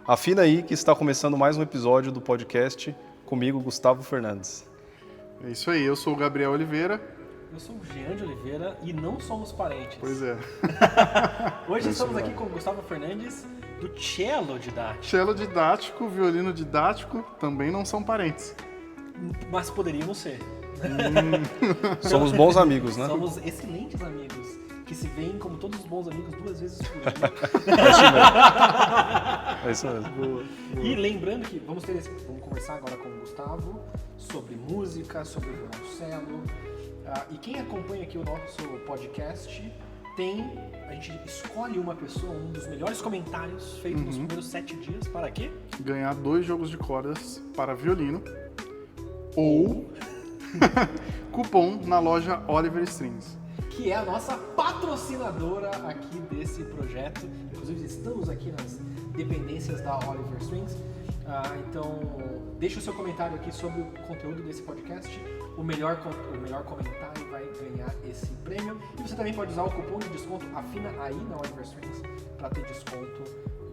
Afina aí que está começando mais um episódio do podcast comigo, Gustavo Fernandes. É isso aí, eu sou o Gabriel Oliveira. Eu sou o Jean de Oliveira e não somos parentes. Pois é. Hoje estamos aqui com o Gustavo Fernandes, do Cello Didático. Cello didático, violino didático, também não são parentes. Mas poderíamos ser. Somos bons amigos, né? Somos excelentes amigos, que se veem como todos os bons amigos 2 vezes por dia. É isso mesmo. Boa. E lembrando que vamos conversar agora com o Gustavo sobre música, sobre violoncelo. E quem acompanha aqui o nosso podcast a gente escolhe uma pessoa, um dos melhores comentários feitos nos primeiros 7 dias. Para quê? Ganhar 2 jogos de cordas para violino ou cupom na loja Oliver Strings. Que é a nossa patrocinadora aqui desse projeto. Inclusive, estamos aqui nas dependências da Oliver Strings. Então, deixe o seu comentário aqui sobre o conteúdo desse podcast. O melhor comentário vai ganhar esse prêmio. E você também pode usar o cupom de desconto Afina aí na Oliver Strings para ter desconto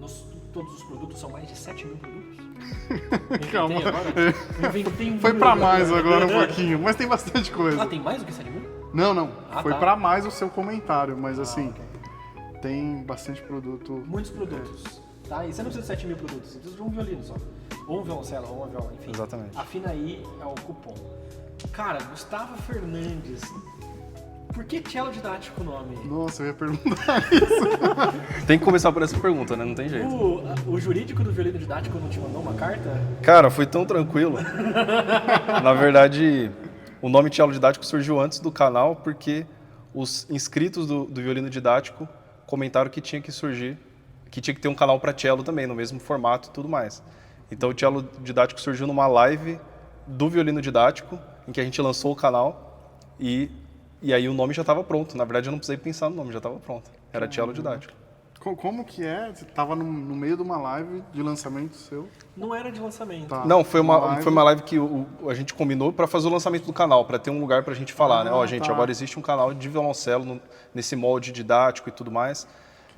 nos todos os produtos. São mais de 7 mil produtos. Calma. Inventei um Foi número pra mais agora um pouquinho, mas tem bastante coisa. tem mais do que 7 mil? Não. Foi tá. pra mais o seu comentário, mas assim, Ok. tem bastante produto. Muitos produtos. Tá? E você não precisa de 7 mil produtos, você precisa de um violino só. Ou um violoncelo, ou uma viola, enfim. Exatamente. Afina aí é o cupom. Cara, Gustavo Fernandes. Por que Cello Didático o nome? Nossa, eu ia perguntar isso. Tem que começar por essa pergunta, né? Não tem jeito. O jurídico do violino didático não te mandou uma carta? Cara, foi tão tranquilo. Na verdade, o nome Cello Didático surgiu antes do canal porque os inscritos do violino didático comentaram que tinha que surgir, que tinha que ter um canal para cello também, no mesmo formato e tudo mais. Então o Cello Didático surgiu numa live do violino didático, em que a gente lançou o canal e aí o nome já estava pronto. Na verdade eu não precisei pensar no nome, já estava pronto. Era Cello Didático. Como que é? Você tava no meio de uma live de lançamento seu? Não era de lançamento. Tá. Não, foi uma live que a gente combinou para fazer o lançamento do canal, para ter um lugar para a gente falar, né? Ó, gente, tá. agora existe um canal de violoncelo nesse molde didático e tudo mais.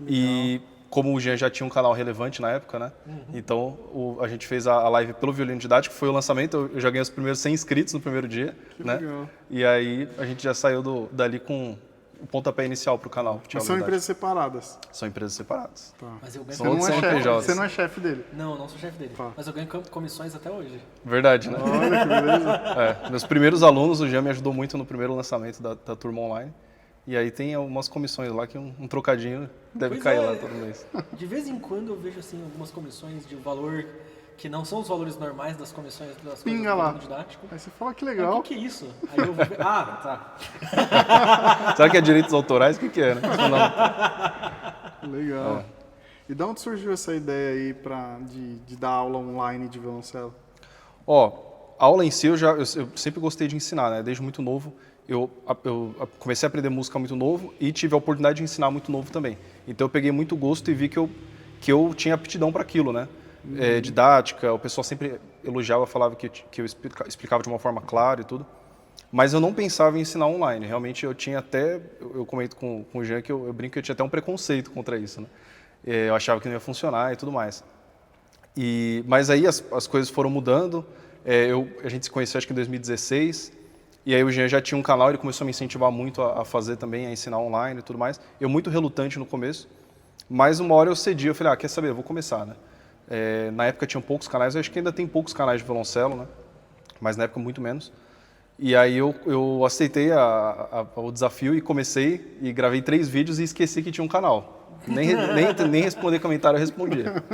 E como o Jean já tinha um canal relevante na época, né? Então a gente fez a live pelo violino didático, foi o lançamento, eu já ganhei os primeiros 100 inscritos no primeiro dia, né? Legal. E aí a gente já saiu dali com o pontapé inicial pro canal. Mas são empresas separadas. São empresas separadas. Tá. Mas eu ganho São outros CNPJs. Você não é chefe dele. Não sou chefe dele. Tá. Mas eu ganho comissões até hoje. Verdade, né? Olha que beleza. Meus primeiros alunos, o Jean me ajudou muito no primeiro lançamento da turma online. E aí tem algumas comissões lá que um trocadinho deve Pois cair é. lá todo mês. De vez em quando eu vejo assim algumas comissões de valor que não são os valores normais das comissões das coisas Pinga do lá. violino didático. Aí você fala que O legal. que é isso? Aí eu vou ver. Tá. Será que é direitos autorais? O que é, né? Legal. É. E de onde surgiu essa ideia aí de dar aula online de violoncelo? Ó, a aula em si eu sempre gostei de ensinar, né? Desde muito novo. Eu comecei a aprender música muito novo e tive a oportunidade de ensinar muito novo também. Então eu peguei muito gosto e vi que eu tinha aptidão para aquilo, né? Didática, o pessoal sempre elogiava, falava que eu explicava de uma forma clara e tudo. Mas eu não pensava em ensinar online. Realmente eu tinha até, eu comento com o Jean que eu brinco que eu tinha até um preconceito contra isso, né? Eu achava que não ia funcionar e tudo mais. Mas aí as coisas foram mudando. A gente se conheceu acho que em 2016. E aí o Jean já tinha um canal, ele começou a me incentivar muito a fazer também, a ensinar online e tudo mais. Eu muito relutante no começo, mas uma hora eu cedi, eu falei, quer saber, eu vou começar, né? Na época tinham poucos canais, eu acho que ainda tem poucos canais de violoncelo, né? Mas na época muito menos. E aí eu aceitei o desafio e comecei e gravei 3 vídeos e esqueci que tinha um canal. Nem responder comentário eu respondia.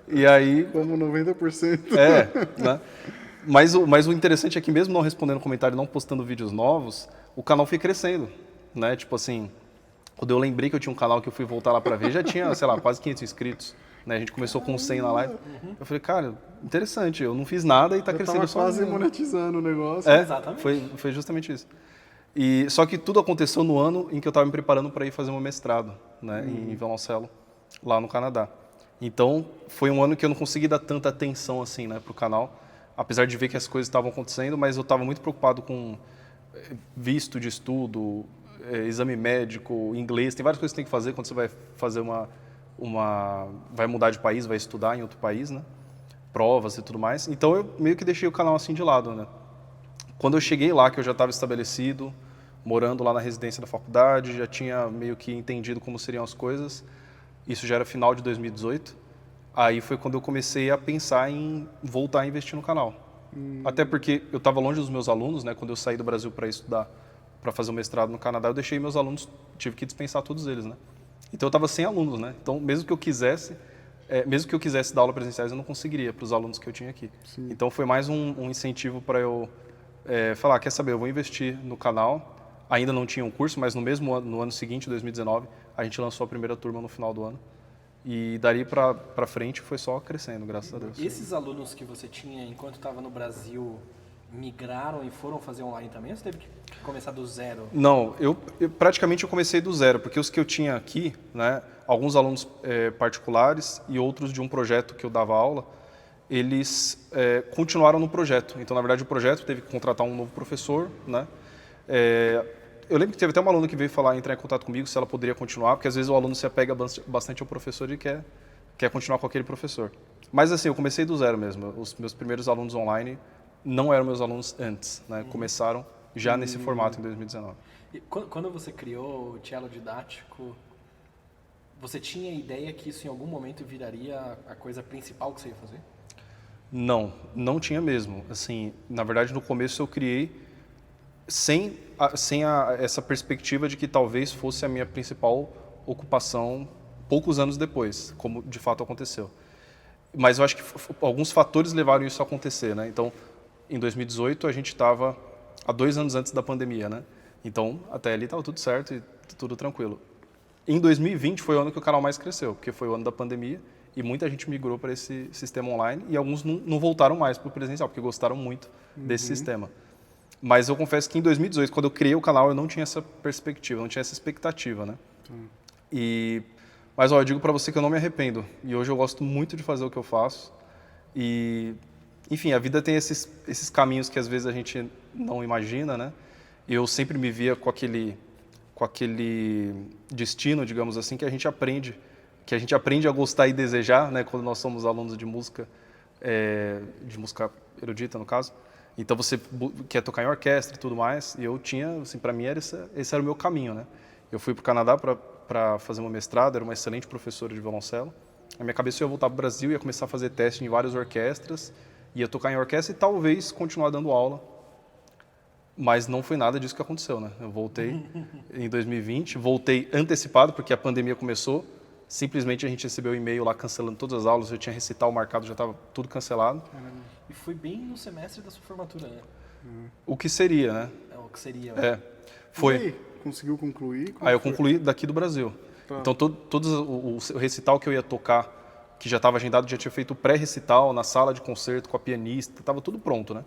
E aí... Como 90%. né? Mas o interessante é que mesmo não respondendo comentário, não postando vídeos novos, o canal foi crescendo, né? Tipo assim, quando eu lembrei que eu tinha um canal que eu fui voltar lá pra ver, já tinha, sei lá, quase 500 inscritos, né? A gente começou com 100 na live. Eu falei, cara, interessante, eu não fiz nada e tá crescendo Tava só. quase monetizando o negócio. Exatamente. Foi justamente isso. Só que tudo aconteceu no ano em que eu estava me preparando para ir fazer um mestrado, né, em violoncelo, lá no Canadá. Então, foi um ano que eu não consegui dar tanta atenção assim, né, pro canal, apesar de ver que as coisas estavam acontecendo, mas eu estava muito preocupado com visto de estudo, exame médico, inglês, tem várias coisas que você tem que fazer quando você vai fazer vai mudar de país, vai estudar em outro país, né? Provas e tudo mais. Então eu meio que deixei o canal assim de lado, né? Quando eu cheguei lá, que eu já estava estabelecido, morando lá na residência da faculdade, já tinha meio que entendido como seriam as coisas. Isso já era final de 2018. Aí foi quando eu comecei a pensar em voltar a investir no canal. Até porque eu estava longe dos meus alunos, né? Quando eu saí do Brasil para estudar, para fazer o mestrado no Canadá, eu deixei meus alunos, tive que dispensar todos eles, né? Então eu estava sem alunos, né? Então mesmo que eu quisesse dar aula presenciais, eu não conseguiria para os alunos que eu tinha aqui. Sim. Então foi mais um incentivo para eu falar, quer saber, eu vou investir no canal. Ainda não tinha um curso, mas no ano seguinte, 2019, a gente lançou a primeira turma no final do ano. E dali para frente foi só crescendo, graças a Deus. Esses alunos que você tinha enquanto estava no Brasil migraram e foram fazer online também? Ou você teve que começar do zero? Não, eu praticamente comecei do zero, porque os que eu tinha aqui, né, alguns alunos particulares e outros de um projeto que eu dava aula, eles continuaram no projeto. Então, na verdade, o projeto teve que contratar um novo professor, né? Eu lembro que teve até uma aluna que veio entrar em contato comigo se ela poderia continuar, porque às vezes o aluno se apega bastante ao professor e quer continuar com aquele professor. Mas assim, eu comecei do zero mesmo. Os meus primeiros alunos online não eram meus alunos antes, né? Começaram já nesse formato em 2019. E quando você criou o Cello Didático, você tinha ideia que isso em algum momento viraria a coisa principal que você ia fazer? Não tinha mesmo. Assim, na verdade, no começo eu criei sem essa perspectiva de que talvez fosse a minha principal ocupação poucos anos depois, como de fato aconteceu. Mas eu acho que alguns fatores levaram isso a acontecer, né? Então, em 2018, a gente estava há 2 anos antes da pandemia, né? Então, até ali estava tudo certo e tudo tranquilo. Em 2020 foi o ano que o canal mais cresceu, porque foi o ano da pandemia e muita gente migrou para esse sistema online e alguns não voltaram mais para o presencial, porque gostaram muito desse sistema. Mas eu confesso que em 2018, quando eu criei o canal, eu não tinha essa perspectiva, não tinha essa expectativa, né? Mas ó, eu digo para você que eu não me arrependo. E hoje eu gosto muito de fazer o que eu faço. E, enfim, a vida tem esses caminhos que às vezes a gente não imagina, né? Eu sempre me via com aquele destino, digamos assim, que a gente aprende a gostar e desejar, né? Quando nós somos alunos de música erudita, no caso. Então você quer tocar em orquestra e tudo mais, e eu tinha, assim, para mim esse era o meu caminho, né? Eu fui para o Canadá para fazer uma mestrado, era uma excelente professora de violoncelo. A minha cabeça ia voltar para o Brasil, ia começar a fazer teste em várias orquestras, ia tocar em orquestra e talvez continuar dando aula. Mas não foi nada disso que aconteceu, né? Eu voltei em 2020, voltei antecipado porque a pandemia começou. Simplesmente a gente recebeu um e-mail lá cancelando todas as aulas, eu tinha recital marcado, já estava tudo cancelado. E foi bem no semestre da sua formatura, né? O que seria, né? O que seria. Foi. E aí, conseguiu concluir? Aí eu concluí daqui do Brasil. Tá. Então o recital que eu ia tocar, que já estava agendado, já tinha feito o pré-recital na sala de concerto com a pianista, estava tudo pronto, né?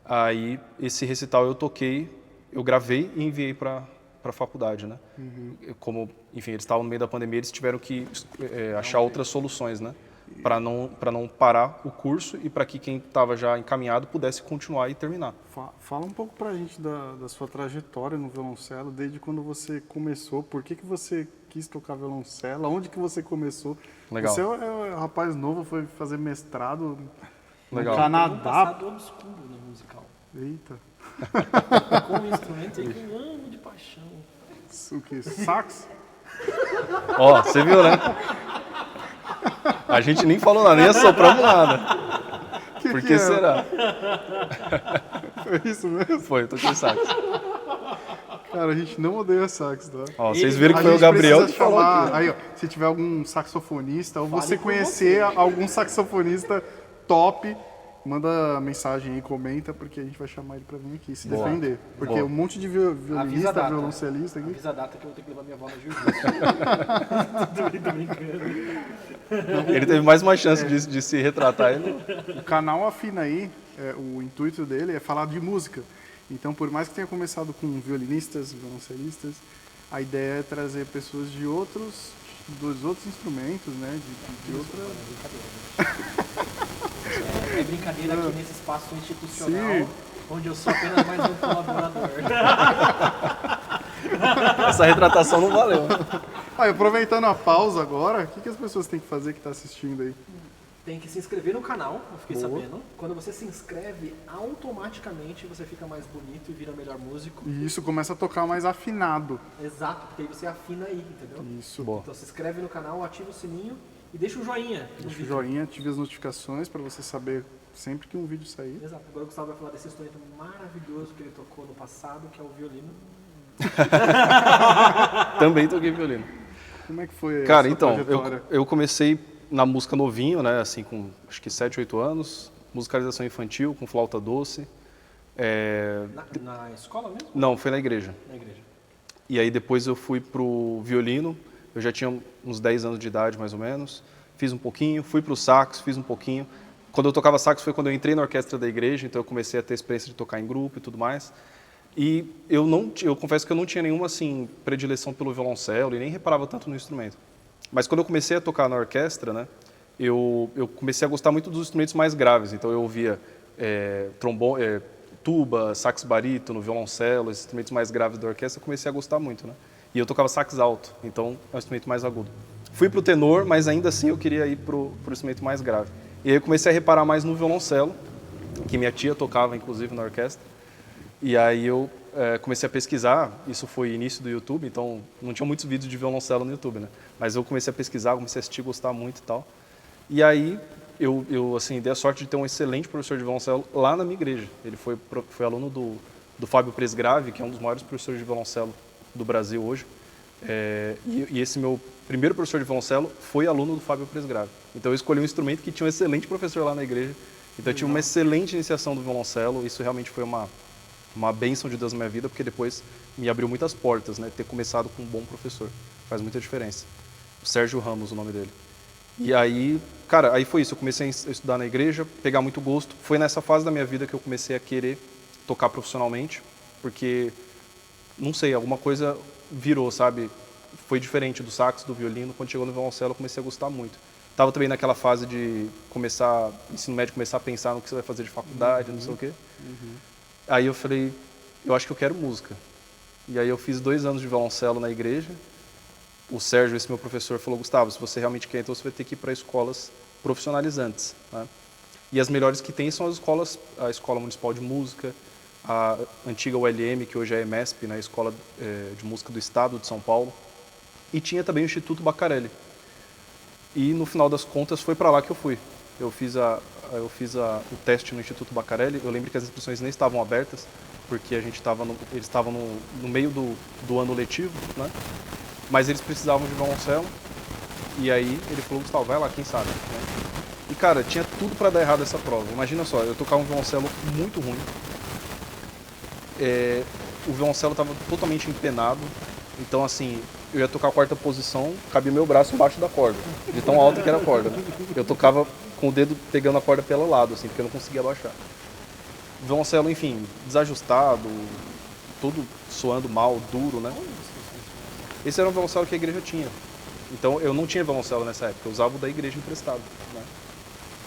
Aí esse recital eu toquei, eu gravei e enviei para a faculdade, né? Como, enfim, eles estavam no meio da pandemia, eles tiveram que achar outras soluções, né? Para não parar o curso e para que quem estava já encaminhado pudesse continuar e terminar. Fala um pouco para a gente da sua trajetória no violoncelo, desde quando você começou, por que você quis tocar violoncelo, onde que você começou? Legal. Você é um rapaz novo, foi fazer mestrado Legal. no Canadá. Um passado obscuro no musical. Eita. Com um instrumento aí com um ano de paixão. O que? Sax? Ó, você viu, né? A gente nem falou nada, nem assopramos nada. Por que será? Foi isso mesmo? Foi, eu toquei sax. Cara, a gente não odeia sax, tá? Ó, vocês viram que foi o Gabriel que falou aqui. Aí, ó, se tiver algum saxofonista, ou você conhecer algum saxofonista top, manda mensagem aí, comenta, porque a gente vai chamar ele pra vir aqui se defender. Porque um monte de violinista, violoncelista aqui. Avisa a data que eu vou ter que levar minha avó no jiu-jitsu. Tô brincando. Ele teve mais uma chance de se retratar. O canal Afina aí, o intuito dele é falar de música. Então, por mais que tenha começado com violinistas, violoncelistas, a ideia é trazer pessoas dos outros instrumentos, né? De É brincadeira aqui nesse espaço institucional, onde eu sou apenas mais um colaborador. Essa retratação não valeu. Ah, e aproveitando a pausa agora, o que as pessoas têm que fazer que tá assistindo aí? Tem que se inscrever no canal, eu fiquei Boa. sabendo. Quando você se inscreve, automaticamente você fica mais bonito e vira melhor músico. E isso começa a tocar mais afinado. Exato, porque aí você afina aí, entendeu? Isso. Boa. Então se inscreve no canal, ativa o sininho e deixa o joinha. no Deixa o vídeo. joinha, ative as notificações para você saber sempre que um vídeo sair. Exato. Agora o Gustavo vai falar desse instrumento maravilhoso que ele tocou no passado, que é o violino. Também toquei violino. Como é que foi Cara, essa então, trajetória? eu comecei na música novinho, né? Assim, com acho que 7, 8 anos. Musicalização infantil, com flauta doce. Na escola mesmo? Não, foi na igreja. Na igreja. E aí depois eu fui pro violino. Eu já tinha uns 10 anos de idade, mais ou menos. Fiz um pouquinho. Fui pro sax, fiz um pouquinho. Quando eu tocava sax foi quando eu entrei na orquestra da igreja, então eu comecei a ter experiência de tocar em grupo e tudo mais. E eu confesso que eu não tinha nenhuma assim predileção pelo violoncelo e nem reparava tanto no instrumento. Mas quando eu comecei a tocar na orquestra, né, eu comecei a gostar muito dos instrumentos mais graves. Então eu ouvia trombone, tuba, sax barítono, violoncelo, esses instrumentos mais graves da orquestra, eu comecei a gostar muito, né? E eu tocava sax alto, então é um instrumento mais agudo. Fui pro tenor, mas ainda assim eu queria ir pro instrumento mais grave. E aí eu comecei a reparar mais no violoncelo, que minha tia tocava, inclusive, na orquestra. E aí eu comecei a pesquisar, isso foi início do YouTube, então não tinha muitos vídeos de violoncelo no YouTube, né? Mas eu comecei a pesquisar, comecei a assistir, gostar muito e tal. E aí eu assim, dei a sorte de ter um excelente professor de violoncelo lá na minha igreja. Ele foi aluno do Fábio Presgrave, que é um dos maiores professores de violoncelo do Brasil hoje. E esse meu primeiro professor de violoncelo foi aluno do Fábio Presgrave. Então eu escolhi um instrumento que tinha um excelente professor lá na igreja. Então eu tive uma excelente iniciação do violoncelo. Isso realmente foi uma bênção de Deus na minha vida, porque depois me abriu muitas portas, né? Ter começado com um bom professor faz muita diferença. O Sérgio Ramos, o nome dele. E aí, cara, aí foi isso. Eu comecei a estudar na igreja, pegar muito gosto. Foi nessa fase da minha vida que eu comecei a querer tocar profissionalmente, porque, não sei, alguma coisa virou, sabe? Foi diferente do sax, do violino. Quando chegou no violoncelo, eu comecei a gostar muito. Tava também naquela fase de começar, ensino médio, começar a pensar no que você vai fazer de faculdade, não sei o quê. Aí eu falei, eu acho que eu quero música. E aí eu fiz 2 anos de violoncelo na igreja. O Sérgio, esse meu professor, falou, Gustavo, se você realmente quer, então você vai ter que ir para escolas profissionalizantes, né? E as melhores que tem são as escolas, a Escola Municipal de Música, a antiga ULM, que hoje é a EMESP, né? A Escola de Música do Estado de São Paulo. E tinha também o Instituto Baccarelli. E no final das contas foi para lá que eu fui. Eu fiz o teste no Instituto Baccarelli. Eu lembro que as inscrições nem estavam abertas, porque eles estavam no meio do ano letivo, né? Mas eles precisavam de violoncelo. E aí ele falou, Gustavo, vai lá, quem sabe, né? E cara, tinha tudo para dar errado essa prova. Imagina só, eu tocava um violoncelo muito ruim. O violoncelo estava totalmente empenado. Então assim, eu ia tocar a 4ª posição, cabia meu braço embaixo da corda, de tão alta que era a corda, né? Eu tocava com o dedo pegando a corda pelo lado, assim, porque eu não conseguia abaixar. O violoncelo, enfim, desajustado, todo soando mal, duro, né? Esse era um violoncelo que a igreja tinha. Então eu não tinha violoncelo nessa época, eu usava o da igreja emprestado, né?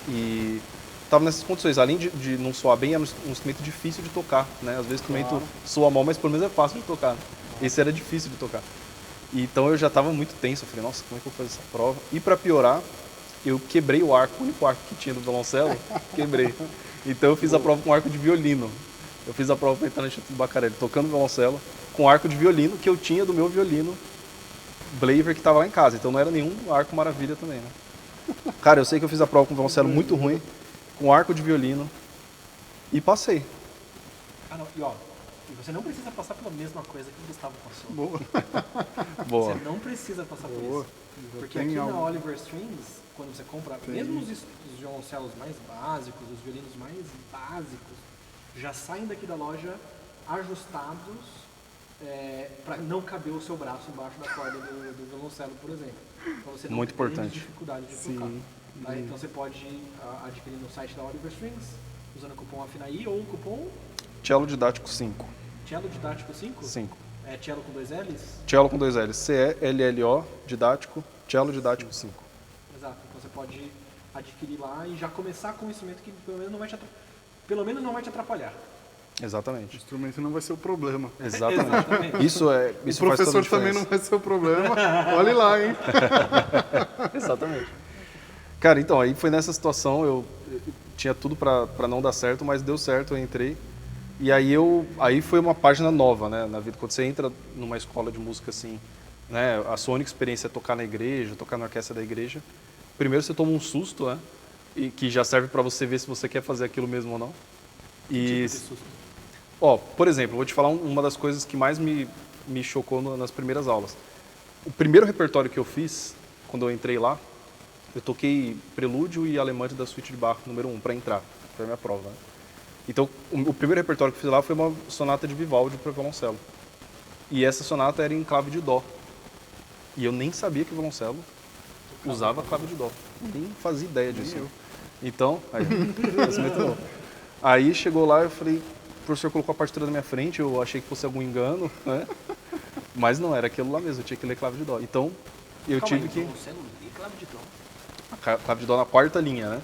E estava nessas condições, além de não soar bem, era um instrumento difícil de tocar, né? Às vezes o instrumento soa mal, mas pelo menos é fácil de tocar, né? Esse era difícil de tocar. Então eu já estava muito tenso, eu falei, nossa, como é que eu vou fazer essa prova? E para piorar, eu quebrei o arco, o único arco que tinha no violoncelo, quebrei. Então eu fiz a prova com arco de violino. Eu fiz a prova para entrar no Instituto Baccarelli, tocando violoncelo, com arco de violino que eu tinha do meu violino Blaver que estava lá em casa. Então não era nenhum arco maravilha também, né? Cara, eu sei que eu fiz a prova com violoncelo muito ruim, com arco de violino, e passei. Ah, não, e ó, você não precisa passar pela mesma coisa que o Gustavo passou. Boa. Boa. Você não precisa passar por Boa. isso. Já Porque tem aqui algo. na Oliver Strings, quando você compra, mesmo os violoncelos mais básicos, os violinos mais básicos, já saem daqui da loja ajustados para não caber o seu braço embaixo da corda do violoncelo, por exemplo. Então você não Muito tem importante. dificuldade de tocar. Tá? Então você pode adquirir no site da Oliver Strings, usando o cupom AFINAI ou o cupom Cello didático 5. Cello Didático 5? 5. É cello com 2 L's? Cello com 2 L's. CELLO didático, cello didático 5. Exato. Então você pode adquirir lá e já começar com um instrumento que pelo menos não vai te atrapalhar. O Exatamente. instrumento não vai ser o problema. Exatamente. Isso O faz professor toda a também não diferença. vai ser o problema. Olhe lá, hein? Exatamente. Cara, então, aí foi nessa situação, eu tinha tudo pra não dar certo, mas deu certo, eu entrei. E aí foi uma página nova, né, na vida. Quando você entra numa escola de música assim, né, a sua única experiência é tocar na igreja, tocar na orquestra da igreja. Primeiro você toma um susto, né, e que já serve pra você ver se você quer fazer aquilo mesmo ou não. E, ó, por exemplo, eu vou te falar uma das coisas que mais me chocou nas primeiras aulas. O primeiro repertório que eu fiz, quando eu entrei lá, eu toquei Prelúdio e Alemande da Suíte de Bach, número 1, para entrar, foi a minha prova, né? Então, o primeiro repertório que eu fiz lá foi uma sonata de Vivaldi para violoncelo. E essa sonata era em clave de dó. E eu nem sabia que o violoncelo usava clave de dó. Nem fazia ideia disso. Então, aí chegou lá, eu falei, o professor colocou a partitura na minha frente, eu achei que fosse algum engano, né? Mas não, era aquilo lá mesmo, eu tinha que ler clave de dó. Então, eu tive que... Você não lê clave de dó? A clave de dó na quarta linha, né?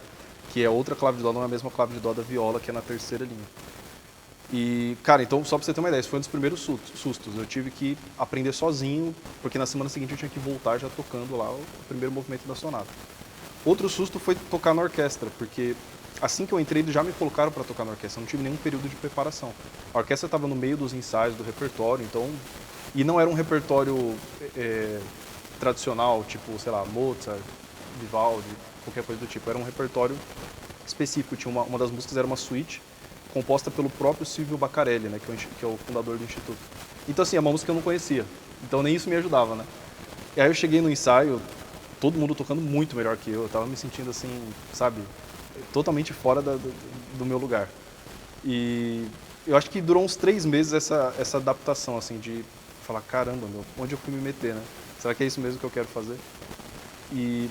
Que é outra clave de dó, não é a mesma clave de dó da viola, que é na terceira linha. E, cara, então, só pra você ter uma ideia, isso foi um dos primeiros sustos. Eu tive que aprender sozinho, porque na semana seguinte eu tinha que voltar já tocando lá o primeiro movimento da sonata. Outro susto foi tocar na orquestra, porque assim que eu entrei, eles já me colocaram para tocar na orquestra, não tive nenhum período de preparação. A orquestra estava no meio dos ensaios do repertório, então... E não era um repertório tradicional, tipo, sei lá, Mozart, Vivaldi, qualquer coisa do tipo. Era um repertório específico. Tinha uma das músicas era uma suíte composta pelo próprio Silvio Baccarelli, né, que é o fundador do Instituto. Então, assim, é uma música que eu não conhecia. Então, nem isso me ajudava, né? E aí eu cheguei no ensaio, todo mundo tocando muito melhor que eu tava me sentindo, assim, sabe, totalmente fora do meu lugar. E eu acho que durou uns 3 meses essa adaptação, assim, de falar, caramba, meu, onde eu fui me meter, né? Será que é isso mesmo que eu quero fazer?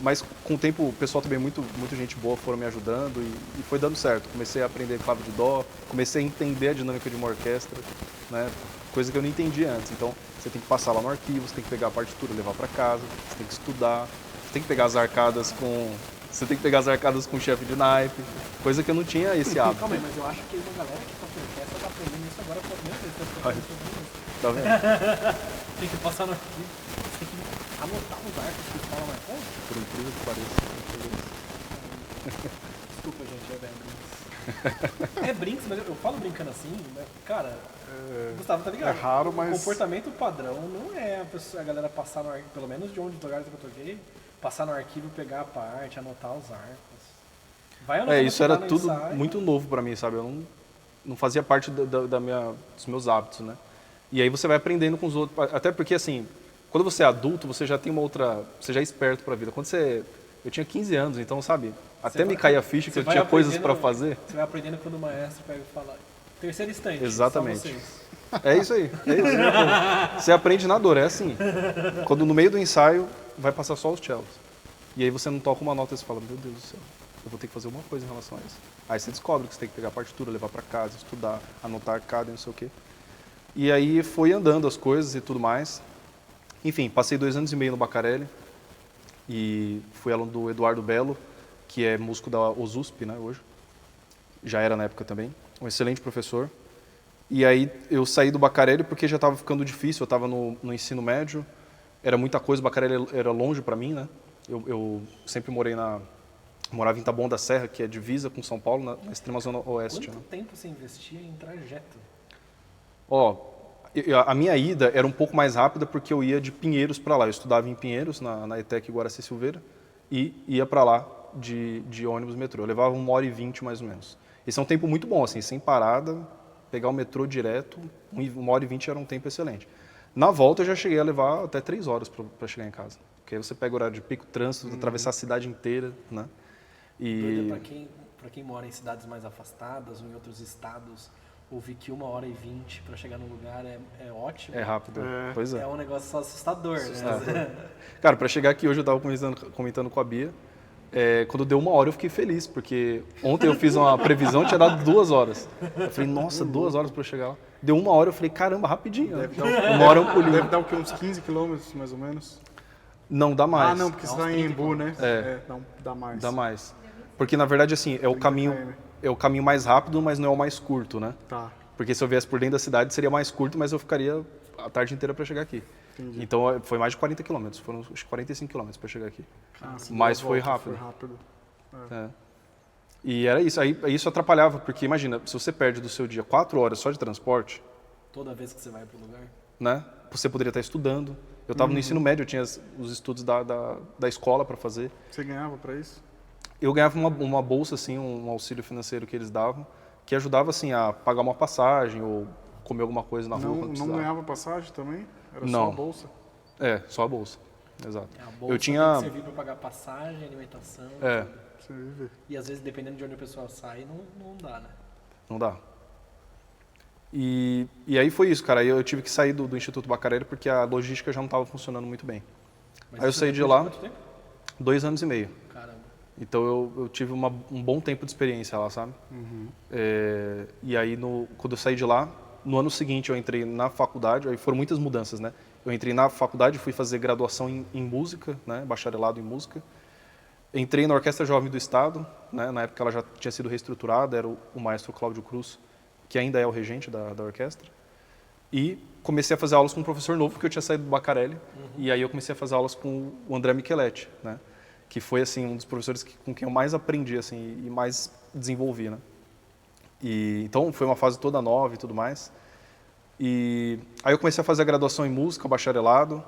Mas com o tempo o pessoal também, muita gente boa foram me ajudando e foi dando certo. Comecei a aprender clave de dó, comecei a entender a dinâmica de uma orquestra, né? Coisa que eu não entendia antes. Então você tem que passar lá no arquivo, você tem que pegar a partitura, levar para casa, você tem que estudar, você tem que pegar as arcadas com chefe de naipe, coisa que eu não tinha esse hábito. Calma aí, mas eu acho que uma galera que toca orquestra tá aprendendo isso agora pela primeira vez. Tá vendo? Tem que passar no arquivo, tem que anotar os arcos que fala mais como? Por incrível que pareça. Desculpa, gente, é Brinks, mas eu falo brincando assim, né? Cara, Gustavo, tá ligado? É raro, mas... O comportamento padrão não é a galera passar no arquivo, pelo menos de onde lugares que eu toquei, passar no arquivo, pegar a parte, anotar os arcos. Vai anotar Isso era no tudo ensaio. muito novo pra mim, sabe? Eu não fazia parte dos meus hábitos, né? E aí você vai aprendendo com os outros, até porque assim, quando você é adulto, você já tem você já é esperto pra vida. Eu tinha 15 anos, então, sabe, até me cair a ficha que eu tinha coisas pra fazer. Você vai aprendendo quando o maestro pega e fala, terceira estante, Exatamente. só vocês. É isso aí. Você aprende na dor, é assim. Quando no meio do ensaio, vai passar só os cellos. E aí você não toca uma nota e você fala, meu Deus do céu, eu vou ter que fazer alguma coisa em relação a isso. Aí você descobre que você tem que pegar a partitura, levar pra casa, estudar, anotar arcada e não sei o quê. E aí foi andando as coisas e tudo mais. Enfim, passei 2 anos e meio no Baccarelli e fui aluno do Eduardo Belo, que é músico da OSUSP, né, hoje. Já era na época também, um excelente professor. E aí eu saí do Baccarelli porque já estava ficando difícil, eu estava no ensino médio, era muita coisa, o Baccarelli era longe para mim, né? Eu sempre morava em Taboão da Serra, que é divisa com São Paulo, na extrema zona oeste. Quanto Né? tempo você investia em trajeto? Ó, a minha ida era um pouco mais rápida porque eu ia de Pinheiros para lá. Eu estudava em Pinheiros, na ETEC Guaraci Silveira, e ia para lá de ônibus metrô. Eu levava 1h20 mais ou menos. Esse é um tempo muito bom, assim, sem parada, pegar o metrô direto, 1h20 era um tempo excelente. Na volta eu já cheguei a levar até 3 horas para chegar em casa. Porque aí você pega o horário de pico, trânsito, atravessar a cidade inteira, né? E para quem mora em cidades mais afastadas ou em outros estados, ouvir que 1h20 para chegar no lugar é ótimo. É rápido, pois é. É um negócio assustador, né? Cara, para chegar aqui hoje eu estava comentando com a Bia, quando deu 1 hora eu fiquei feliz, porque ontem eu fiz uma previsão, tinha dado 2 horas. Eu falei, nossa, 2 horas para eu chegar lá. Deu 1 hora, eu falei, caramba, rapidinho. Deve dar 1 hora é um pulinho. Deve dar o quê? Uns 15 quilômetros, mais ou menos? Não, dá mais. Ah, não, porque você está em Embu, né? Dá mais. Dá mais. Porque, na verdade, assim, é o caminho mais rápido, mas não é o mais curto, né? Tá. Porque se eu viesse por dentro da cidade seria mais curto, mas eu ficaria a tarde inteira para chegar aqui. Entendi. Então foi mais de 40 quilômetros, foram uns 45 quilômetros para chegar aqui. Nossa, Mas deu a foi volta, rápido. Foi rápido. É. E era isso, aí isso atrapalhava, porque imagina, se você perde do seu dia 4 horas só de transporte, Toda vez que você vai pro lugar. né, você poderia estar estudando. Eu estava no ensino médio, eu tinha os estudos da escola para fazer. Você ganhava para isso? Eu ganhava uma bolsa, assim, um auxílio financeiro que eles davam, que ajudava, assim, a pagar uma passagem ou comer alguma coisa na rua quando Não precisava. ganhava passagem também? Era só Não. a bolsa? É, só a bolsa, exato. A bolsa Eu tinha... tem que servir para pagar passagem, alimentação. É, Você vive. E às vezes, dependendo de onde a pessoa sai, não dá, né? não dá. E aí foi isso, cara. Aí eu tive que sair do Instituto Bacarelli porque a logística já não estava funcionando muito bem. Mas Aí eu isso saí de depois lá, quanto tempo? 2 anos e meio. Caramba. Então eu tive um bom tempo de experiência lá, sabe? E aí quando eu saí de lá, no ano seguinte eu entrei na faculdade, aí foram muitas mudanças, né? Eu entrei na faculdade, fui fazer graduação em música, né? Bacharelado em música. Entrei na Orquestra Jovem do Estado, né? Na época ela já tinha sido reestruturada, era o maestro Cláudio Cruz, que ainda é o regente da orquestra. E comecei a fazer aulas com um professor novo, porque eu tinha saído do Bacarelli. E aí eu comecei a fazer aulas com o André Micheletti, né? Que foi assim um dos professores com quem eu mais aprendi assim e mais desenvolvi, né? E então foi uma fase toda nova e tudo mais. E aí eu comecei a fazer a graduação em música, bacharelado,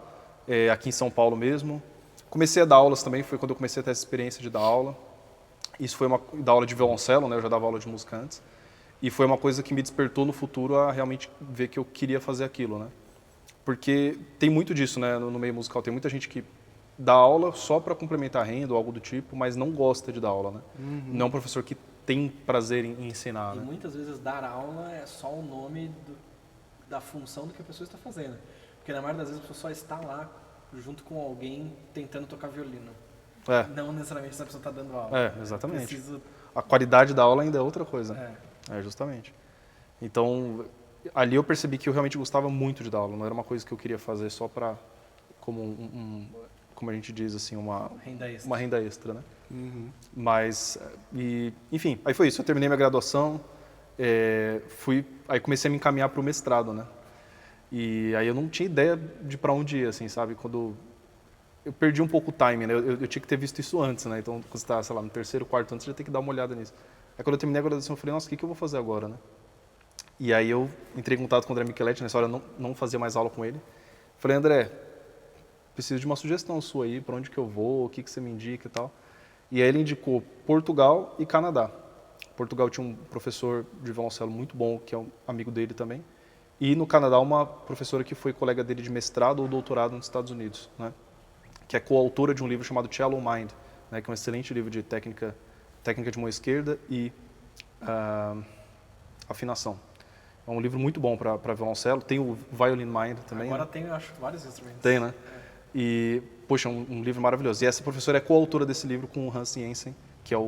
aqui em São Paulo mesmo. Comecei a dar aulas também, foi quando eu comecei a ter essa experiência de dar aula. Isso foi dar aula de violoncelo, né? Eu já dava aula de música antes. E foi uma coisa que me despertou no futuro a realmente ver que eu queria fazer aquilo, né? Porque tem muito disso, né, no meio musical. Tem muita gente que dá aula só para complementar a renda ou algo do tipo, mas não gosta de dar aula, né? Não é um professor que tem prazer em ensinar, E né? muitas vezes dar aula é só o nome da função do que a pessoa está fazendo. Porque na maioria das vezes a pessoa só está lá junto com alguém tentando tocar violino. Não necessariamente essa pessoa está dando aula. Exatamente. Precisa... A qualidade da aula ainda é outra coisa. É. Justamente. Então, ali eu percebi que eu realmente gostava muito de dar aula. Não era uma coisa que eu queria fazer só para, como como a gente diz assim, uma renda extra, né? Mas, enfim, aí foi isso. Eu terminei minha graduação, aí comecei a me encaminhar para o mestrado, né? E aí eu não tinha ideia de para onde ir, assim, sabe? Quando eu perdi um pouco o timing, né? Eu tinha que ter visto isso antes, né? Então, quando você está, sei lá, no terceiro, quarto ano, você já tem que dar uma olhada nisso. Aí quando eu terminei a graduação, eu falei, nossa, o que eu vou fazer agora, né? E aí eu entrei em contato com o André Micheletti, nessa hora eu não fazia mais aula com ele. Falei, André, preciso de uma sugestão sua aí, para onde que eu vou, o que você me indica e tal. E aí ele indicou Portugal e Canadá. Portugal tinha um professor de violoncelo muito bom, que é um amigo dele também. E no Canadá, uma professora que foi colega dele de mestrado ou doutorado nos Estados Unidos, né? Que é coautora de um livro chamado Cello Mind, né? Que é um excelente livro de técnica de mão esquerda e afinação. É um livro muito bom para violoncelo. Tem o Violin Mind também. Agora né? tem, eu acho, vários instrumentos. Tem, né? E, poxa, um livro maravilhoso. E essa professora é coautora desse livro com o Hans Jensen, que é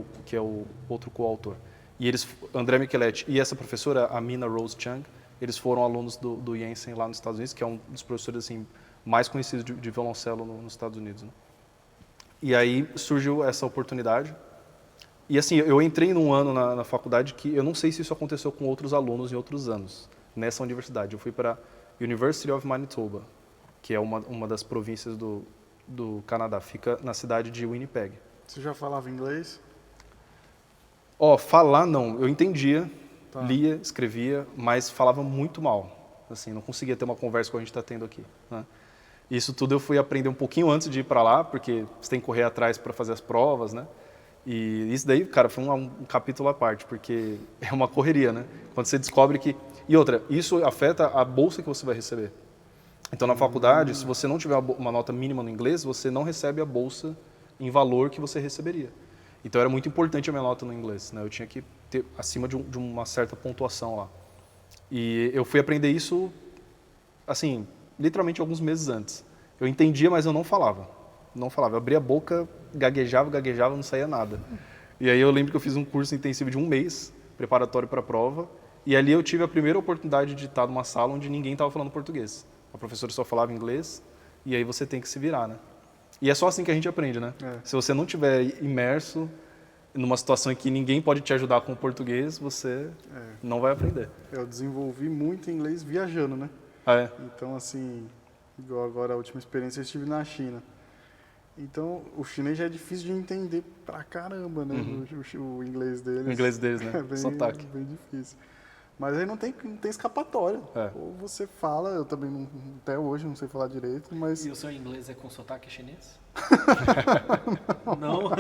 o outro coautor. E André Micheletti e essa professora, a Mina Rose Chung, eles foram alunos do Jensen lá nos Estados Unidos, que é um dos professores assim, mais conhecidos de violoncelo nos Estados Unidos. Né? E aí surgiu essa oportunidade. E assim, eu entrei num ano na faculdade que eu não sei se isso aconteceu com outros alunos em outros anos, nessa universidade. Eu fui para a University of Manitoba, que é uma das províncias do Canadá. Fica na cidade de Winnipeg. Você já falava inglês? Falar não. Eu entendia, lia, escrevia, mas falava muito mal. Assim, não conseguia ter uma conversa como a gente está tendo aqui. Né? Isso tudo eu fui aprender um pouquinho antes de ir para lá, porque você tem que correr atrás para fazer as provas, né? E isso daí, cara, foi um capítulo à parte, porque é uma correria, né? Quando você descobre que... E outra, isso afeta a bolsa que você vai receber. Então, na faculdade, se você não tiver uma nota mínima no inglês, você não recebe a bolsa em valor que você receberia. Então, era muito importante a minha nota no inglês, né? Eu tinha que ter acima de uma certa pontuação lá. E eu fui aprender isso, assim, literalmente alguns meses antes. Eu entendia, mas eu não falava. Não falava. Eu abria a boca, gaguejava, não saía nada. E aí eu lembro que eu fiz um curso intensivo de 1 mês, preparatório para a prova, e ali eu tive a primeira oportunidade de estar numa sala onde ninguém estava falando português. A professora só falava inglês, e aí você tem que se virar, né? E é só assim que a gente aprende, né? Se você não tiver imerso, numa situação em que ninguém pode te ajudar com o português, você não vai aprender. Eu desenvolvi muito inglês viajando, né? Ah, é? Então, assim, igual agora a última experiência eu estive na China. Então, o chinês já é difícil de entender pra caramba, né? O inglês deles. O inglês deles, né? É bem, Sotaque. bem difícil. Mas aí não tem escapatória. É. Ou você fala, eu também não, até hoje não sei falar direito, mas... E o seu inglês é com sotaque chinês? Não?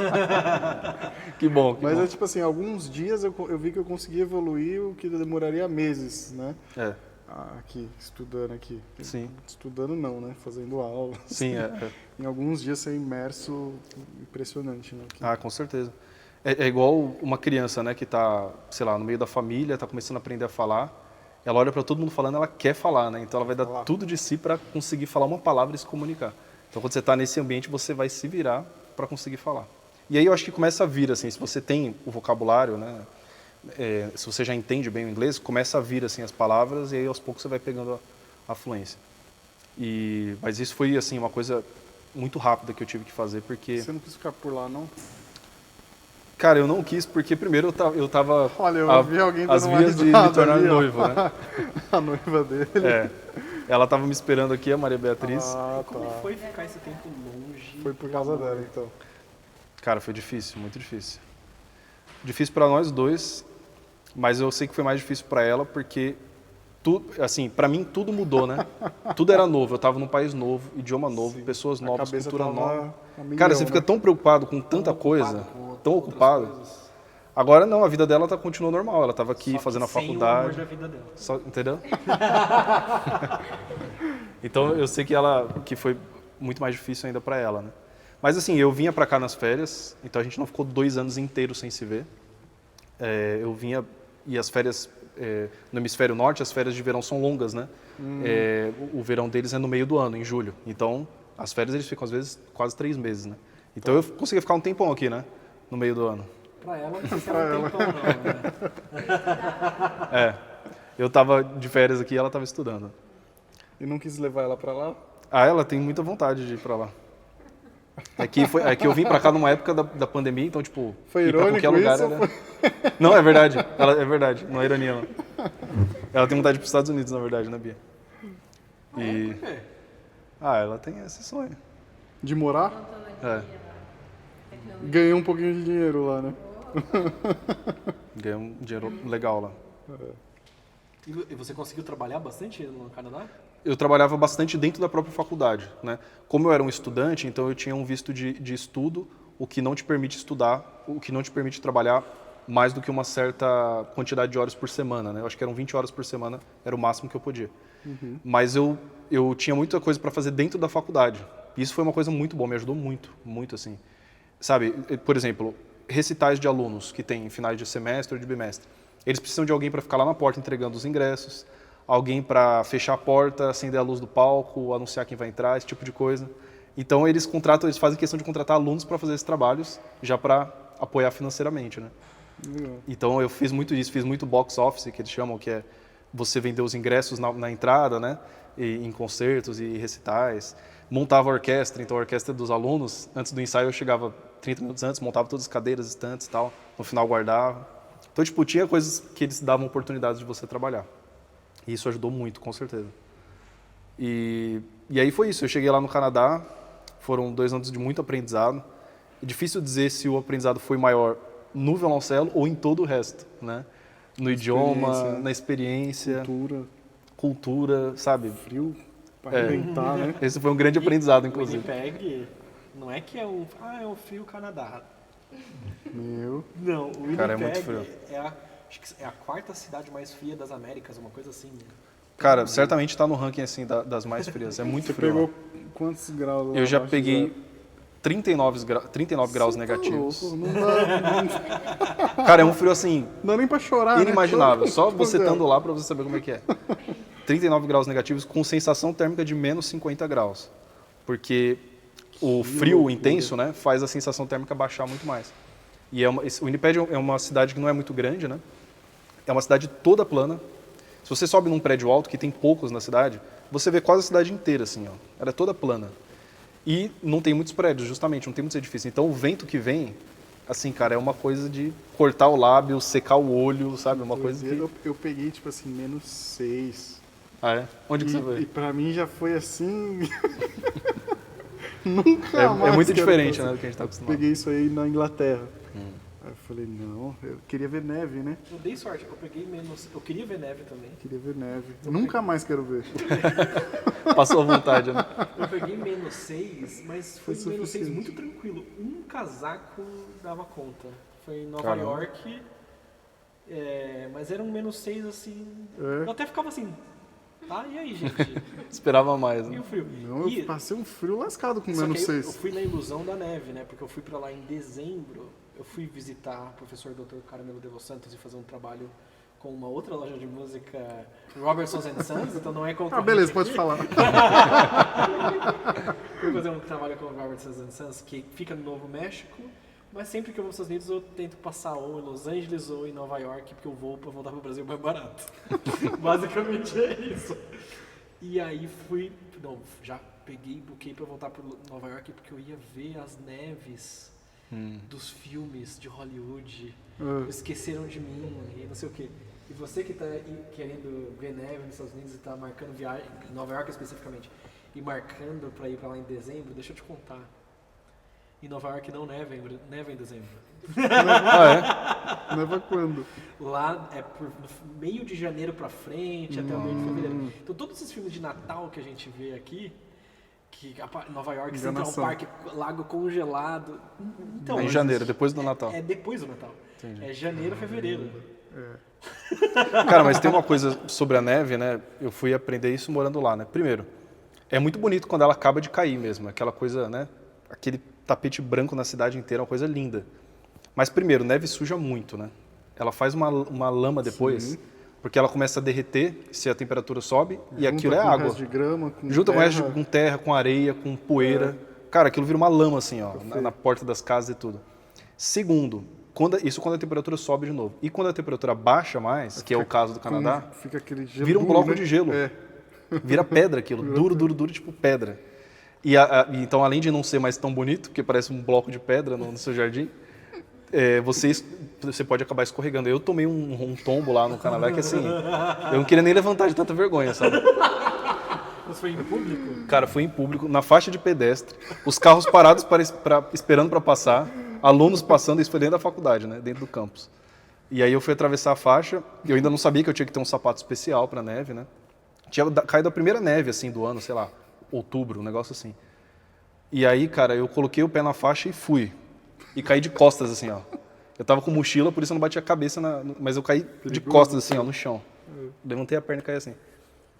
Que bom, que Mas bom. é tipo assim, alguns dias eu vi que eu consegui evoluir o que demoraria meses, né? É, Aqui, estudando aqui. sim, Estudando não, né? Fazendo aula. sim, Em alguns dias ser imerso, impressionante, né? Ah, com certeza. É igual uma criança, né, que tá, sei lá, no meio da família, tá começando a aprender a falar, ela olha para todo mundo falando, ela quer falar, né? Então ela vai dar Falar. tudo de si para conseguir falar uma palavra e se comunicar. Então quando você tá nesse ambiente, você vai se virar para conseguir falar. E aí eu acho que começa a vir, assim, se você tem o vocabulário, né, se você já entende bem o inglês, começa a vir, assim, as palavras e aí aos poucos você vai pegando a fluência. Mas isso foi, assim, uma coisa muito rápida que eu tive que fazer, porque... Você não quis ficar por lá, não? Cara, eu não quis, porque primeiro eu tava Olha, eu vi alguém dando às uma vias de me risada tornar ali, ó. noivo, né? A noiva dele. É. Ela tava me esperando aqui, a Maria Beatriz. Ah, Como tá. foi ficar esse tempo longe? Foi por causa dela, então. Cara, foi difícil, muito difícil. Difícil pra nós dois, mas eu sei que foi mais difícil pra ela, porque assim, para mim tudo mudou, né? Tudo era novo, eu tava num país novo, idioma novo, pessoas novas, cabeça cultura tava nova. a milhão, Cara, você fica né? tão preocupado com tanta coisa, tão outras ocupado. coisas. Agora não, a vida dela continuou normal, ela tava aqui Só que fazendo a sem o amor faculdade. da vida dela. Só, entendeu? Então eu sei que foi muito mais difícil ainda para ela, né? Mas assim, eu vinha para cá nas férias, então a gente não ficou 2 anos inteiros sem se ver. Eu vinha e as férias no hemisfério norte, as férias de verão são longas, né? O verão deles é no meio do ano, em julho. Então as férias eles ficam às vezes quase 3 meses, né? Então eu conseguia ficar um tempão aqui, né? No meio do ano. Pra ela, não sei se ela tem pão, não, né? Eu tava de férias aqui e ela tava estudando. E não quis levar ela pra lá? Ah, ela tem muita vontade de ir pra lá. É que eu vim pra cá numa época da pandemia, então, tipo, Foi ir pra irônico qualquer lugar isso? era... Não, é verdade. É verdade, não é ironia, não. Ela tem vontade de ir pros Estados Unidos, na verdade, né, Bia? Por quê? Ela tem esse sonho. De morar? É, Ganhou um pouquinho de dinheiro lá, né? ganhou um dinheiro legal lá. E você conseguiu trabalhar bastante no Canadá? Eu trabalhava bastante dentro da própria faculdade, né? Como eu era um estudante, então eu tinha um visto de estudo, o que não te permite estudar, o que não te permite trabalhar mais do que uma certa quantidade de horas por semana, né? Eu acho que eram 20 horas por semana, era o máximo que eu podia. Mas eu tinha muita coisa para fazer dentro da faculdade. E isso foi uma coisa muito boa, me ajudou muito, muito assim. Sabe, por exemplo, recitais de alunos que tem em finais de semestre ou de bimestre. Eles precisam de alguém para ficar lá na porta entregando os ingressos, alguém para fechar a porta, acender a luz do palco, anunciar quem vai entrar, esse tipo de coisa. Então eles fazem questão de contratar alunos para fazer esses trabalhos, já para apoiar financeiramente, né? Então eu fiz muito isso, fiz muito box office, que eles chamam, que é você vender os ingressos na entrada, né? Em concertos e recitais. Montava a orquestra, então a orquestra dos alunos, antes do ensaio eu chegava 30 minutos antes, montava todas as cadeiras, estantes e tal, no final guardava. Então, tipo, tinha coisas que eles davam oportunidades de você trabalhar. E isso ajudou muito, com certeza. E aí foi isso, eu cheguei lá no Canadá, foram 2 anos de muito aprendizado. É difícil dizer se o aprendizado foi maior no violoncelo ou em todo o resto, né? No idioma, na experiência, cultura, sabe? Frio pra arrebentar, né? Esse foi um grande aprendizado, O inclusive. Winnipeg não é que é um frio Canadá. Meu. Não, o Winnipeg Cara, é muito frio. acho que é a 4ª cidade mais fria das Américas, uma coisa assim. Né? Cara, certamente está no ranking assim das mais frias. É muito Você frio. pegou quantos graus lá? Eu já abaixo peguei de 39 graus zero? negativos. Tá louco, não Cara, é um frio assim dá nem pra chorar, inimaginável. né? Só você estando lá para você saber como é que é. 39 graus negativos com sensação térmica de menos 50 graus. Porque o frio intenso, né, faz a sensação térmica baixar muito mais. E o Winnipeg é uma cidade que não é muito grande, né? É uma cidade toda plana. Se você sobe num prédio alto, que tem poucos na cidade, você vê quase a cidade inteira, assim, ó. Ela é toda plana. E não tem muitos prédios, justamente, não tem muitos edifícios. Então, o vento que vem, assim, cara, é uma coisa de cortar o lábio, secar o olho, sabe? Uma coisa que... Eu peguei, tipo assim, -6. Ah, é? Onde que você foi? E pra mim já foi assim... Nunca mais É muito quero diferente, fazer. né, do que a gente tá acostumado. Peguei isso aí na Inglaterra. Aí eu falei, não, eu queria ver neve, né? Eu dei sorte, eu peguei menos. Eu queria ver neve também. Queria ver neve. Nunca mais quero ver. Passou à vontade, né? Eu peguei -6, mas foi Foi -6 suficiente. muito tranquilo. Um casaco dava conta. Foi em Nova Caramba. York, mas era um -6 assim. É. Eu até ficava assim, tá? E aí, gente? Esperava mais, E né? o frio? Não, E- eu passei um frio lascado com Só que aí eu -6. fui na ilusão da neve, né? Porque eu fui pra lá em dezembro. Eu fui visitar o professor Dr. Caramelo de Los Santos e fazer um trabalho com uma outra loja de música, Robertsons & Sons, então não é concorrente. Ah, beleza, pode falar. Fui fazer um trabalho com o Robertsons & Sons, que fica no Novo México, mas sempre que eu vou para os Estados Unidos eu tento passar ou em Los Angeles ou em Nova York, porque eu vou para voltar para o Brasil mais barato. Basicamente é isso. E aí já peguei e buquei para voltar para Nova York porque eu ia ver as neves dos filmes de Hollywood. Esqueceram de mim e não sei o quê. E você que está querendo ver neve nos Estados Unidos e está marcando viagem, em Nova York especificamente, e marcando para ir para lá em dezembro, deixa eu te contar. Em Nova York não neva em dezembro. Ah, Neva quando? Lá é por meio de janeiro pra frente, até o meio de fevereiro. Então todos esses filmes de Natal que a gente vê aqui, que Nova York Central Enganação. Park, Lago Congelado. Então, é em janeiro, depois do Natal. É depois do Natal. É janeiro, fevereiro. Cara, mas tem uma coisa sobre a neve, né? Eu fui aprender isso morando lá, né? Primeiro, é muito bonito quando ela acaba de cair mesmo. Aquela coisa, né? Aquele tapete branco na cidade inteira, é uma coisa linda. Mas primeiro, neve suja muito, né? Ela faz uma lama depois, Sim. porque ela começa a derreter se a temperatura sobe e Junta aquilo é com água. resto de grama, com Junta com, terra. resto com terra, com areia, com poeira. Cara, aquilo vira uma lama assim, ó, na porta das casas e tudo. Segundo, quando a temperatura sobe de novo. E quando a temperatura baixa mais, que é o caso do Canadá, Fica aquele gelo vira um duro, bloco né? de gelo. É. Vira pedra aquilo, duro, tipo pedra. E então, além de não ser mais tão bonito, porque parece um bloco de pedra no seu jardim, você pode acabar escorregando. Eu tomei um tombo lá no Canadá que assim, eu não queria nem levantar de tanta vergonha, sabe? Mas foi em público? Cara, foi em público, na faixa de pedestre, os carros parados esperando para passar, alunos passando, isso foi dentro da faculdade, né, dentro do campus. E aí eu fui atravessar a faixa, e eu ainda não sabia que eu tinha que ter um sapato especial para neve, né? Tinha caído a primeira neve, assim, do ano, sei lá, outubro, um negócio assim. E aí, cara, eu coloquei o pé na faixa e fui. E caí de costas, assim, ó. Eu tava com mochila, por isso eu não bati a cabeça, mas eu caí de costas, assim, ó, no chão. Levantei a perna e caí assim.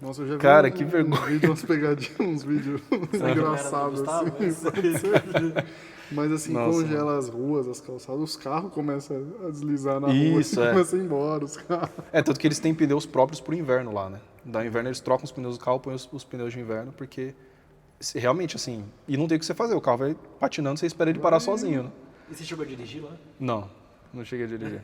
Nossa, eu já vi Cara, que vergonha. umas pegadinhas, uns vídeos engraçados, assim. Mas assim, Nossa, congela as ruas, as calçadas, os carros começam a deslizar na Isso, rua, é. começam a ir embora, os carros. Tanto que eles têm pneus próprios pro inverno lá, né? No inverno eles trocam os pneus do carro, põem os pneus de inverno, porque realmente, assim, e não tem o que você fazer, o carro vai patinando, você espera ele parar sozinho, né? E você chegou a dirigir lá? Não cheguei a dirigir.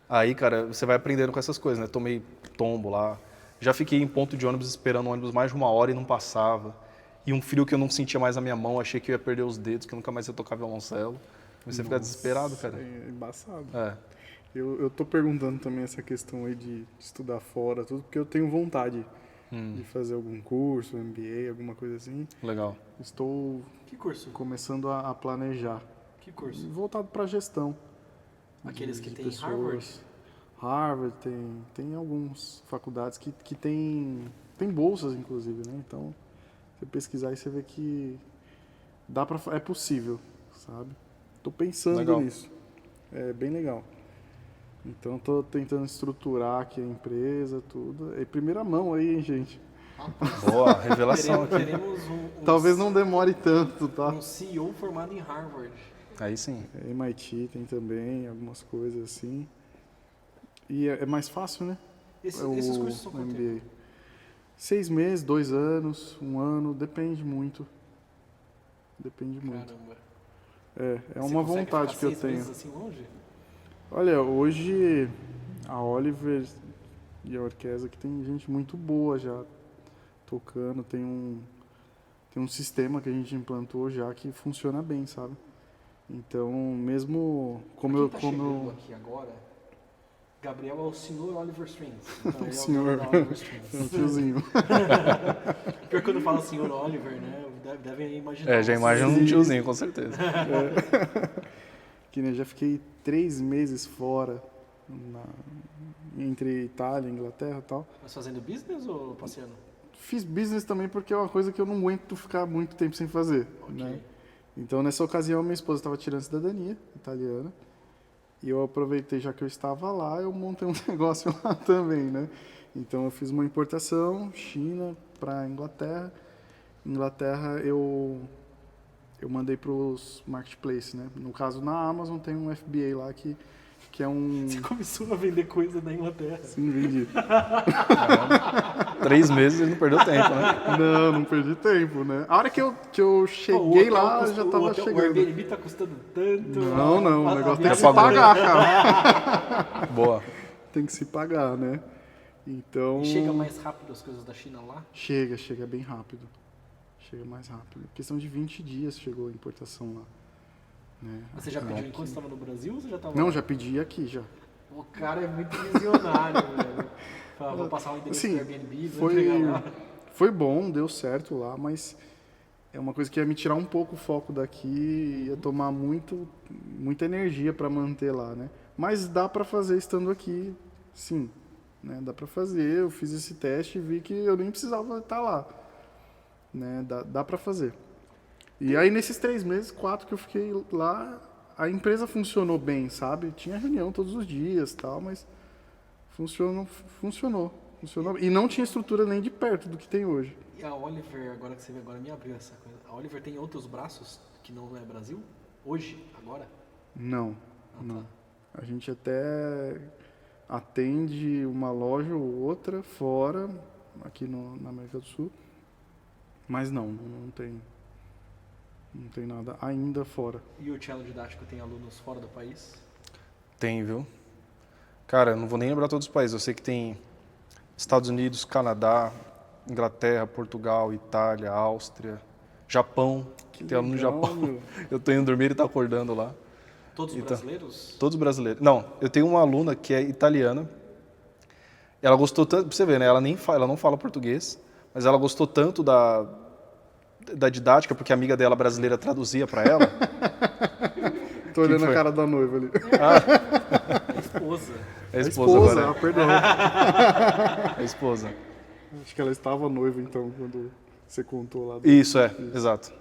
Aí, cara, você vai aprendendo com essas coisas, né? Tomei tombo lá, já fiquei em ponto de ônibus esperando o ônibus mais de 1 hora e não passava. E um frio que eu não sentia mais na minha mão, achei que eu ia perder os dedos, que eu nunca mais ia tocar violoncelo. Comecei a ficar desesperado, cara. É embaçado. É. Eu tô perguntando também essa questão aí de estudar fora, tudo, porque eu tenho vontade de fazer algum curso, MBA, alguma coisa assim. Legal. Estou Que curso? começando a planejar. Que curso? Voltado para gestão. Aqueles que de tem pessoas. Harvard? Harvard tem algumas faculdades que tem bolsas, inclusive, né? Então, você pesquisar aí, você vê que é possível, sabe? Tô pensando Legal. nisso. É bem legal. Então, tô tentando estruturar aqui a empresa, tudo. É primeira mão aí, hein, gente? Boa, revelação aqui. Teremos Talvez não demore tanto, tá? um CEO formado em Harvard. Aí sim. MIT tem também algumas coisas assim. E é mais fácil, né? Esses cursos são o quanto MBA. tempo? 6 meses, 2 anos, 1 ano, depende muito. Depende muito. Caramba. É Você uma consegue vontade ficar que eu 6 tenho. meses assim longe? Olha, hoje a Oliver e a orquestra que tem gente muito boa já tocando, tem um sistema que a gente implantou já que funciona bem, sabe? Então, mesmo como Pra eu... quem tá chegando aqui agora, Gabriel é o senhor Oliver Strings. Então, ele Senhor. é o dono da Oliver Strings. É um tiozinho. Pior que quando fala senhor Oliver, né? Devem imaginar. Já imagina um tiozinho, com certeza. Que, né, já fiquei 3 meses fora, entre Itália e Inglaterra e tal. Mas fazendo business ou passeando? Fiz business também porque é uma coisa que eu não aguento ficar muito tempo sem fazer. Ok. Né? Então, nessa ocasião, minha esposa estava tirando cidadania italiana. E eu aproveitei, já que eu estava lá, eu montei um negócio lá também, né? Então, eu fiz uma importação, China para Inglaterra. Inglaterra, eu mandei para os marketplaces, né? No caso, na Amazon tem um FBA lá que é um... Você começou a vender coisa da Inglaterra. Sim, vendi. 3 meses ele não perdeu tempo, né? Não perdi tempo, né? A hora que eu cheguei lá, já tava chegando. O Airbnb tá custando tanto. Não, o negócio tem que se pagou. pagar, cara. Boa. Tem que se pagar, né? Então... E chega mais rápido as coisas da China lá? Chega bem rápido. Chega mais rápido. Em questão de 20 dias chegou a importação lá. Né? Mas você já pediu enquanto estava no Brasil ou você já estava Não, lá? já pedi aqui, já. O cara é muito visionário, velho. Fala, vou passar o endereço do Airbnb, vou entregar lá. Foi bom, deu certo lá, mas é uma coisa que ia me tirar um pouco o foco daqui, ia tomar muita energia para manter lá, né? Mas dá para fazer estando aqui, sim. Né? Dá para fazer, eu fiz esse teste e vi que eu nem precisava estar lá. Né? Dá para fazer. E aí, nesses 3 meses, 4 que eu fiquei lá, a empresa funcionou bem, sabe? Tinha reunião todos os dias, tal, mas funcionou. E não tinha estrutura nem de perto do que tem hoje. E a Oliver, agora que você vê, agora me abriu essa coisa. A Oliver tem outros braços que não é Brasil? Hoje? Agora? Não, não. Tá. A gente até atende uma loja ou outra fora, aqui na América do Sul, mas não tem nada ainda fora. E o Cello Didático tem alunos fora do país? Tem, viu? Cara, eu não vou nem lembrar todos os países. Eu sei que tem Estados Unidos, Canadá, Inglaterra, Portugal, Itália, Áustria, Japão. Tem aluno no Japão. Meu. Eu tô indo dormir e tá acordando lá. Todos Então, brasileiros? Todos brasileiros. Não, eu tenho uma aluna que é italiana. Ela gostou tanto, pra você ver, né? Ela não fala português, mas ela gostou tanto da didática, porque a amiga dela brasileira traduzia para ela. Tô olhando a cara da noiva ali. A esposa. É a esposa agora. Perdão. É a esposa. Acho que ela estava noiva, então, quando você contou lá. Isso, exato.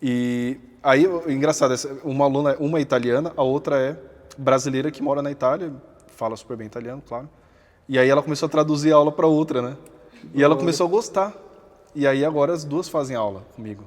E aí, engraçado, uma aluna, uma é italiana, a outra é brasileira que mora na Itália, fala super bem italiano, claro. E aí ela começou a traduzir a aula para outra, né? E ela começou a gostar. E aí agora as duas fazem aula comigo.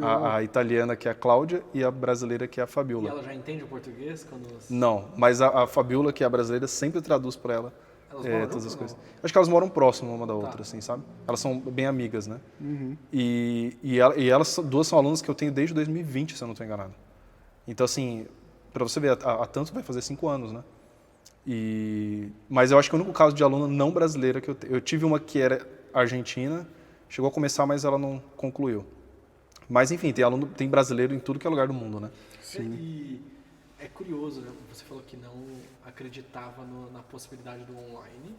A italiana, que é a Cláudia, e a brasileira, que é a E Fabiola. ela já entende o português? Quando... Não, mas a Fabiola, que é a brasileira, sempre traduz para ela Elas moram todas as juntas, coisas. não? Acho que elas moram próximo uma da outra, Tá. assim, sabe? Elas são bem amigas, né? Uhum. E elas duas são alunas que eu tenho desde 2020, se eu não estou enganado. Então, assim, para você ver, a tanto vai fazer 5 anos, né? Mas eu acho que o único caso de aluna não brasileira que eu tive uma que era argentina, chegou a começar, mas ela não concluiu. Mas, enfim, tem brasileiro em tudo que é lugar do mundo, né? Sim. E é curioso, né? Você falou que não acreditava na possibilidade do online.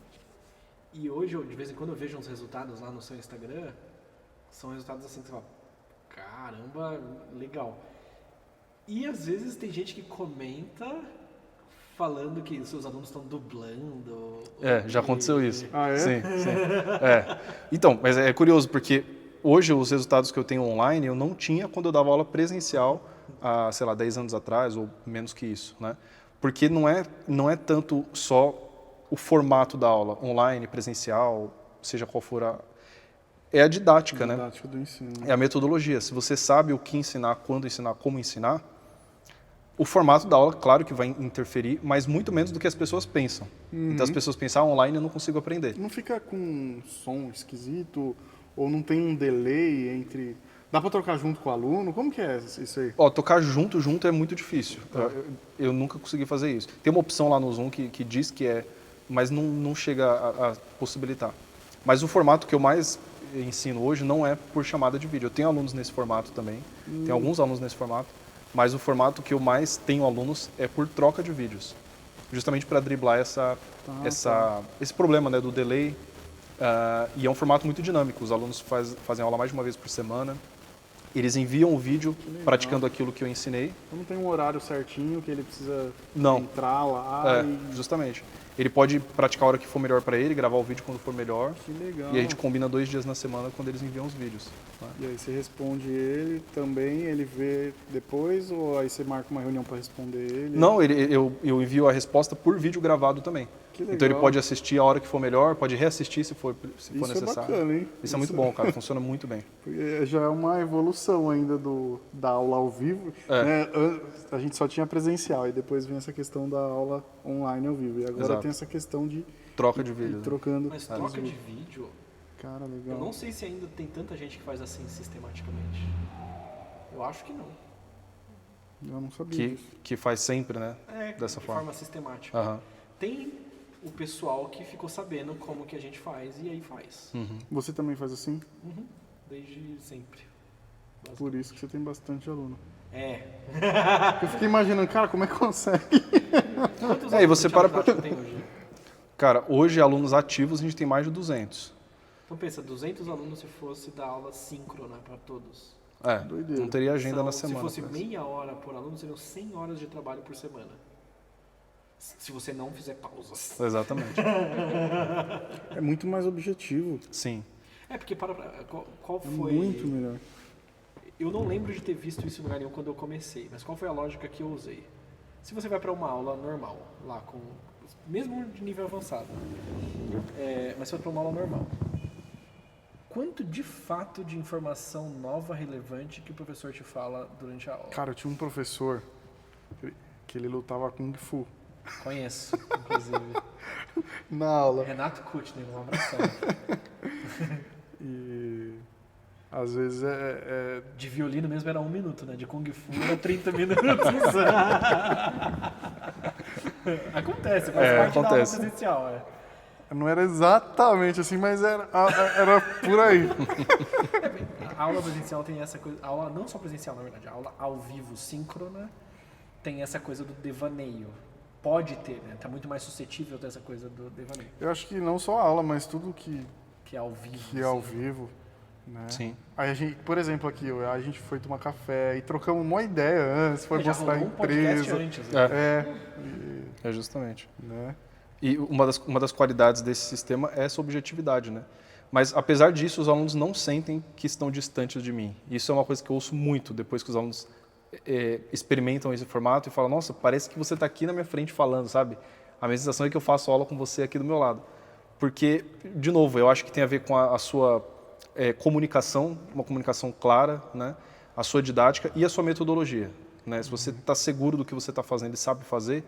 E hoje, de vez em quando, eu vejo uns resultados lá no seu Instagram. São resultados assim que você fala, caramba, legal. E às vezes tem gente que comenta falando que seus alunos estão dublando. Já aconteceu isso. Ah, é? Sim. Então, mas é curioso, porque hoje os resultados que eu tenho online eu não tinha quando eu dava aula presencial há, sei lá, 10 anos atrás, ou menos que isso, né? Porque não é tanto só o formato da aula, online, presencial, seja qual for é a didática, né? Didática do ensino. É a metodologia. Se você sabe o que ensinar, quando ensinar, como ensinar, o formato da aula, claro que vai interferir, mas muito menos do que as pessoas pensam. Então as pessoas pensam, online eu não consigo aprender. Não fica com um som esquisito, ou não tem um delay entre... Dá para trocar junto com o aluno? Como que é isso aí? Tocar junto é muito difícil. Eu nunca consegui fazer isso. Tem uma opção lá no Zoom que diz que é, mas não chega a possibilitar. Mas o formato que eu mais ensino hoje não é por chamada de vídeo. Eu tenho alunos nesse formato também, tenho alguns alunos nesse formato, mas o formato que eu mais tenho alunos é por troca de vídeos, justamente para driblar esse problema, né, do delay. E é um formato muito dinâmico, os alunos fazem aula mais de uma vez por semana, eles enviam o vídeo praticando aquilo que eu ensinei. Então não tem um horário certinho que ele precisa Não. entrar lá Justamente. Ele pode praticar a hora que for melhor para ele, gravar o vídeo quando for melhor. Que legal. E a gente combina 2 dias na semana quando eles enviam os vídeos. Né? E aí você responde ele também, ele vê depois, ou aí você marca uma reunião para responder ele? Não, eu envio a resposta por vídeo gravado também. Que legal. Então ele pode assistir a hora que for melhor, pode reassistir se for Isso necessário. É bacana, hein? Isso é muito bom, cara. Funciona muito bem. Já é uma evolução ainda da aula ao vivo. Né? A gente só tinha presencial e depois vem essa questão da aula online ao vivo. E agora Exato. tem essa questão de Troca de vídeo. ir trocando. Mas troca de vídeo, Cara, eu legal. não sei se ainda tem tanta gente que faz assim sistematicamente. Eu acho que não. Eu não sabia disso. Que faz sempre, né? Dessa de forma sistemática. Aham. Tem o pessoal que ficou sabendo como que a gente faz e aí faz. Você também faz assim? Desde sempre. Por isso que você tem bastante aluno. É. Eu fiquei imaginando, cara, como é que consegue? Quantos E alunos você de para teatro prático tem hoje? Cara, hoje alunos ativos a gente tem mais de 200. Então pensa, 200 alunos se fosse dar aula síncrona para todos. Doideira. Não teria agenda na Se semana. fosse parece. meia hora por aluno, seriam 100 horas de trabalho por semana. Se você não fizer pausas. Exatamente. É muito mais objetivo. Sim. Porque qual foi... Muito melhor. Eu não lembro de ter visto isso em lugar nenhum quando eu comecei, mas qual foi a lógica que eu usei? Se você vai para uma aula normal, lá com... mesmo de nível avançado, mas você vai para uma aula normal, quanto de fato de informação nova, relevante, que o professor te fala durante a aula? Cara, eu tinha um professor que ele lutava Kung Fu. Conheço, inclusive. Na aula. Renato Kutner, um abração. E às vezes De violino mesmo era 1 minuto, né? De Kung Fu era 30 minutos. Acontece, faz parte da aula acontece. presencial, não era exatamente assim, mas era por aí. A aula presencial tem essa coisa, a aula não só presencial, na verdade, a aula ao vivo, síncrona, tem essa coisa do devaneio. Pode ter, né? Tá muito mais suscetível a ter essa coisa do devaneio. Eu acho que não só a aula, mas tudo que Que é ao vivo. é ao vivo, né? Sim. Aí a gente, por exemplo, aqui, a gente foi tomar café e trocamos uma ideia antes, foi Já mostrar a rolou um podcast empresa. antes, né? É justamente. Né? E uma das qualidades desse sistema é essa objetividade, né? Mas, apesar disso, os alunos não sentem que estão distantes de mim. Isso é uma coisa que eu ouço muito depois que os alunos experimentam esse formato e falam, nossa, parece que você está aqui na minha frente falando, sabe? A minha sensação é que eu faço aula com você aqui do meu lado. Porque, de novo, eu acho que tem a ver com a sua comunicação, uma comunicação clara, né? A sua didática e a sua metodologia. Né? Se você está seguro do que você está fazendo e sabe fazer,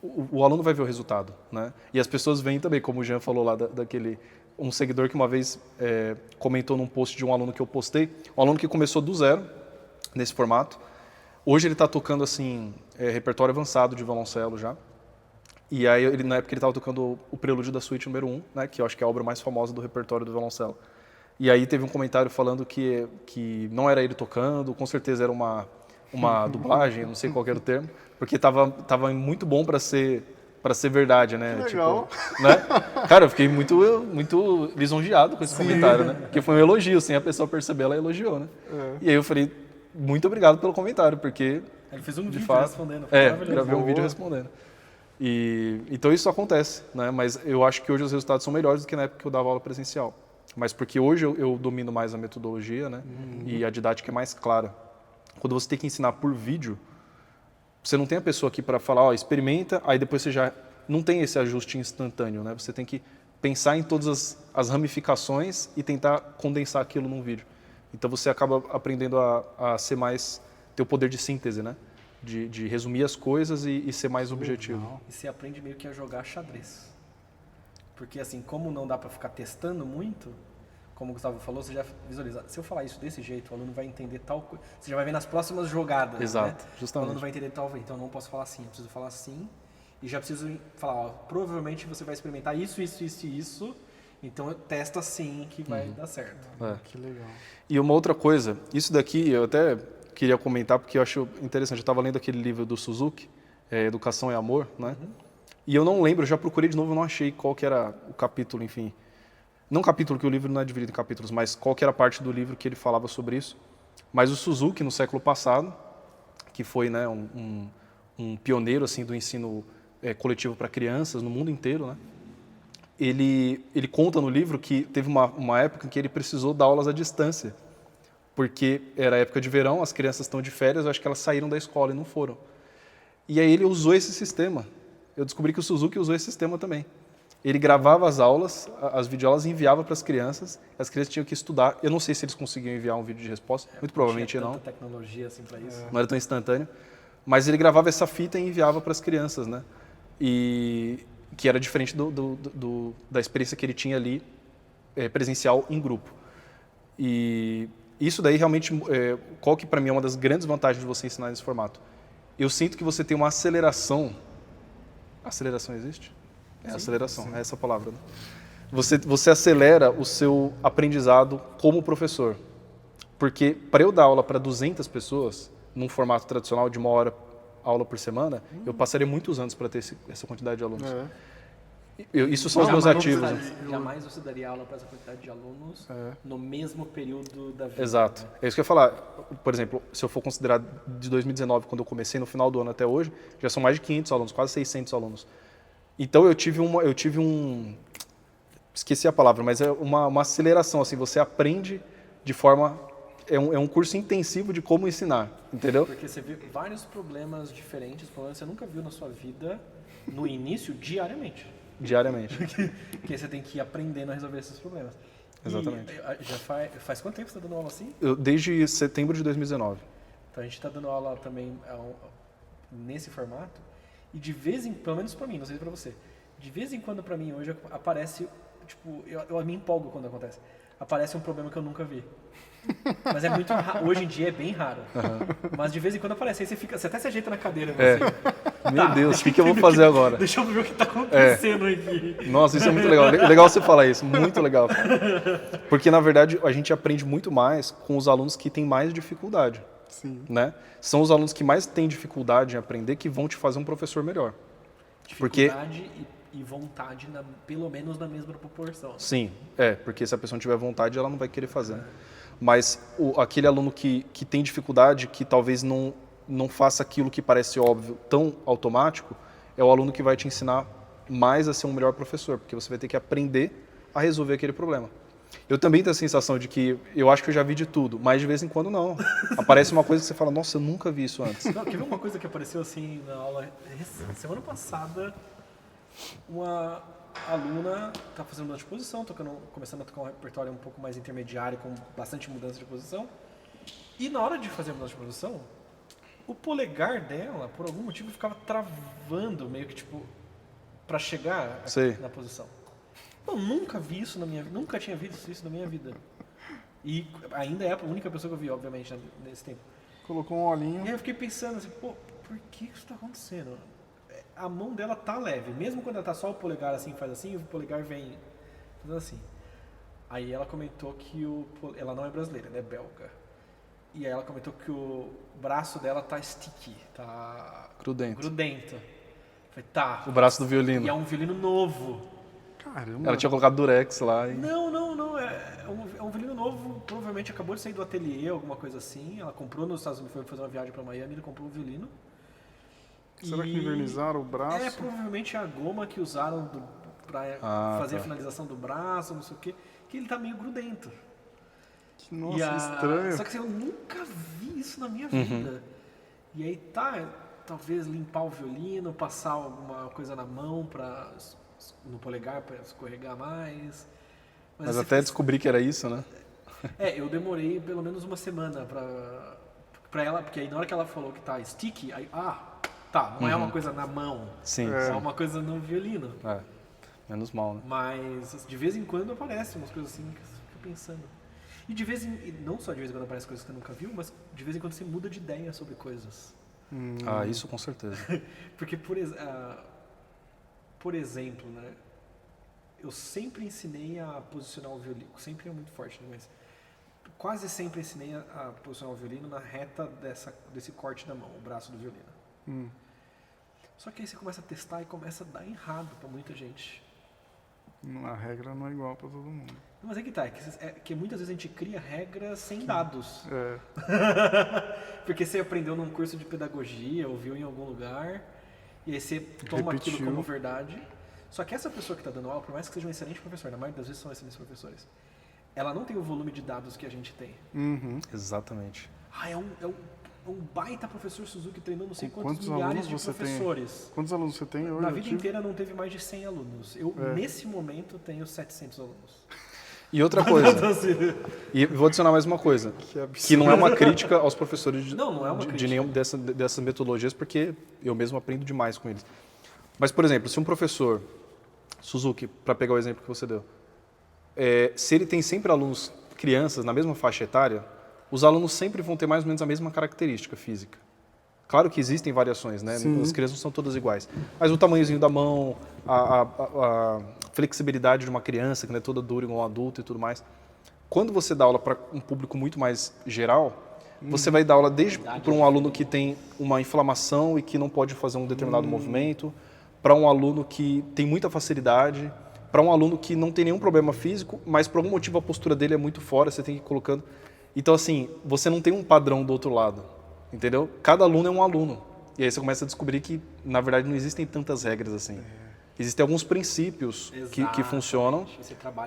o aluno vai ver o resultado, né? E as pessoas veem também, como o Jean falou lá um seguidor que uma vez comentou num post de um aluno que eu postei, um aluno que começou do zero nesse formato. Hoje ele está tocando assim repertório avançado de violoncelo já. E aí na época ele estava tocando o Prelúdio da Suíte número 1, né? Que eu acho que é a obra mais famosa do repertório do violoncelo. E aí teve um comentário falando que não era ele tocando, com certeza era uma dublagem, não sei qual que era o termo, porque tava muito bom para ser verdade, né? Legal. Tipo, né? Cara, eu fiquei muito lisonjeado com esse comentário, né? Porque foi um elogio, sem a pessoa perceber, ela elogiou, né? E aí eu falei, muito obrigado pelo comentário, porque Ele fez um de vídeo fato, respondendo. Foi maravilhoso. gravei um vídeo respondendo. Então isso acontece, né? Mas eu acho que hoje os resultados são melhores do que na época que eu dava aula presencial. Mas porque hoje eu domino mais a metodologia, né? E a didática é mais clara. Quando você tem que ensinar por vídeo, você não tem a pessoa aqui para falar, experimenta, aí depois você já não tem esse ajuste instantâneo, né? Você tem que pensar em todas as ramificações e tentar condensar aquilo num vídeo. Então você acaba aprendendo a ser mais, ter o poder de síntese, né? De resumir as coisas e ser mais objetivo. E você aprende meio que a jogar xadrez. Porque assim, como não dá para ficar testando muito, como o Gustavo falou, você já visualiza. Se eu falar isso desse jeito, o aluno vai entender tal coisa. Você já vai ver nas próximas jogadas. Exato, né? justamente. O aluno vai entender tal. Então eu não posso falar assim, eu preciso falar assim. E já preciso falar, provavelmente você vai experimentar isso. Então testa assim que vai dar certo. Que legal. E uma outra coisa, isso daqui eu até queria comentar, porque eu acho interessante. Eu estava lendo aquele livro do Suzuki, Educação e Amor, né? E eu não lembro, eu já procurei de novo, eu não achei qual que era o capítulo, enfim. Não capítulo, que o livro não é dividido em capítulos, mas qual que era a parte do livro que ele falava sobre isso. Mas o Suzuki, no século passado, que foi, né, um pioneiro assim, do ensino coletivo para crianças no mundo inteiro, né? Ele conta no livro que teve uma época em que ele precisou dar aulas à distância, porque era época de verão, as crianças estão de férias, eu acho que elas saíram da escola e não foram. E aí ele usou esse sistema. Eu descobri que o Suzuki usou esse sistema também. Ele gravava as aulas, as videoaulas, e enviava para as crianças tinham que estudar. Eu não sei se eles conseguiam enviar um vídeo de resposta, muito provavelmente não. Não tinha tanta tecnologia assim para isso. Não era tão instantâneo. Mas ele gravava essa fita e enviava para as crianças, né? E que era diferente da experiência que ele tinha ali presencial em grupo. E isso daí realmente, qual que para mim é uma das grandes vantagens de você ensinar nesse formato? Eu sinto que você tem uma aceleração. Aceleração existe? É, aceleração, sim. É essa a palavra. Né? Você acelera o seu aprendizado como professor. Porque para eu dar aula para 200 pessoas, num formato tradicional de 1 hora aula por semana, eu passaria muitos anos para ter essa quantidade de alunos. Isso são os meus ativos. Jamais você daria aula para essa quantidade de alunos no mesmo período da vida. Exato. É isso que eu ia falar. Por exemplo, se eu for considerar de 2019, quando eu comecei, no final do ano até hoje, já são mais de 500 alunos, quase 600 alunos. Então eu tive esqueci a palavra, mas é uma aceleração, assim, você aprende de forma, é um curso intensivo de como ensinar, entendeu? Porque você vê vários problemas diferentes, problemas que você nunca viu na sua vida, no início, diariamente. Diariamente. Porque você tem que ir aprendendo a resolver esses problemas. Exatamente. E já faz quanto tempo você está dando aula assim? Desde setembro de 2019. Então a gente está dando aula também nesse formato. E de vez em, pelo menos para mim, não sei para você, de vez em quando para mim hoje aparece, tipo, eu me empolgo quando acontece. Aparece um problema que eu nunca vi. Mas é muito raro, hoje em dia é bem raro. Mas de vez em quando aparece, aí você até se ajeita na cadeira. Meu Deus, o que eu vou fazer agora? Deixa eu ver o que está acontecendo aqui. Nossa, isso é muito legal. Legal você falar isso, muito legal. Porque, na verdade, a gente aprende muito mais com os alunos que têm mais dificuldade. Sim. Né? São os alunos que mais têm dificuldade em aprender que vão te fazer um professor melhor. Dificuldade e vontade, pelo menos na mesma proporção. Sim, porque se a pessoa não tiver vontade, ela não vai querer fazer. Mas aquele aluno que tem dificuldade, que talvez não faça aquilo que parece óbvio tão automático, é o aluno que vai te ensinar mais a ser um melhor professor, porque você vai ter que aprender a resolver aquele problema. Eu também tenho a sensação de que eu acho que eu já vi de tudo, mas de vez em quando não. Aparece uma coisa que você fala, nossa, eu nunca vi isso antes. Não, quer ver uma coisa que apareceu assim na aula? Semana passada, uma aluna está fazendo uma exposição, começando a tocar um repertório um pouco mais intermediário, com bastante mudança de posição. E na hora de fazer a mudança de posição, o polegar dela, por algum motivo, ficava travando, meio que tipo, para chegar na posição. Eu nunca vi isso na minha vida, nunca tinha visto isso na minha vida. E ainda é a única pessoa que eu vi, obviamente, nesse tempo. Colocou um olhinho. E aí eu fiquei pensando assim, pô, por que isso tá acontecendo? A mão dela tá leve, mesmo quando ela tá só o polegar assim, faz assim, o polegar vem fazendo assim. Aí ela comentou que ela não é brasileira, ela é belga. E aí ela comentou que o braço dela tá sticky, tá grudento. Falei, tá. O braço do violino. E é um violino novo. Caramba. Ela tinha colocado durex lá. Não. É um violino novo, provavelmente acabou de sair do ateliê, alguma coisa assim. Ela comprou nos Estados Unidos, foi fazer uma viagem para Miami, ele comprou um violino. Será que invernizaram o braço? É, provavelmente a goma que usaram para fazer a finalização do braço, não sei o quê, que ele tá meio grudento. Nossa, estranho. Só que assim, eu nunca vi isso na minha vida. E aí talvez limpar o violino, passar alguma coisa na mão no polegar para escorregar mais. Mas até descobrir que era isso, né? Eu demorei pelo menos uma semana pra ela, porque aí na hora que ela falou que tá sticky, aí, não é uma coisa na mão, Sim, é uma coisa no violino. Menos mal, né? Mas de vez em quando aparecem umas coisas assim que você fica pensando. E não só de vez em quando aparecem coisas que você nunca viu, mas de vez em quando você muda de ideia sobre coisas. Isso com certeza. Porque, por exemplo, né, eu sempre ensinei a posicionar o violino, sempre é muito forte, né, mas quase sempre ensinei a posicionar o violino na reta desse corte da mão, o braço do violino. Só que aí você começa a testar e começa a dar errado pra muita gente. A regra não é igual pra todo mundo. Mas é que tá, que muitas vezes a gente cria regras sem dados. Porque você aprendeu num curso de pedagogia, ouviu em algum lugar, e aí você toma aquilo como verdade. Só que essa pessoa que está dando aula, por mais que seja um excelente professor, na maioria das vezes são excelentes professores, ela não tem o volume de dados que a gente tem. Exatamente. É um baita professor Suzuki treinou não sei quantos milhares de professores. Quantos alunos você tem hoje? Na vida inteira não teve mais de 100 alunos. Eu, nesse momento, tenho 700 alunos. E outra coisa, e vou adicionar mais uma coisa, que não é uma crítica aos professores de nenhuma dessas metodologias, porque eu mesmo aprendo demais com eles. Mas, por exemplo, se um professor, Suzuki, para pegar o exemplo que você deu, se ele tem sempre alunos, crianças, na mesma faixa etária, os alunos sempre vão ter mais ou menos a mesma característica física. Claro que existem variações, né? As crianças não são todas iguais. Mas o tamanhozinho da mão, a flexibilidade de uma criança, que não é toda dura igual um adulto e tudo mais. Quando você dá aula para um público muito mais geral, você vai dar aula desde para um aluno que tem uma inflamação e que não pode fazer um determinado movimento, para um aluno que tem muita facilidade, para um aluno que não tem nenhum problema físico, mas por algum motivo a postura dele é muito fora, você tem que ir colocando. Então, assim, você não tem um padrão do outro lado, entendeu? Cada aluno é um aluno. E aí você começa a descobrir que, na verdade, não existem tantas regras assim. Existem alguns princípios que funcionam,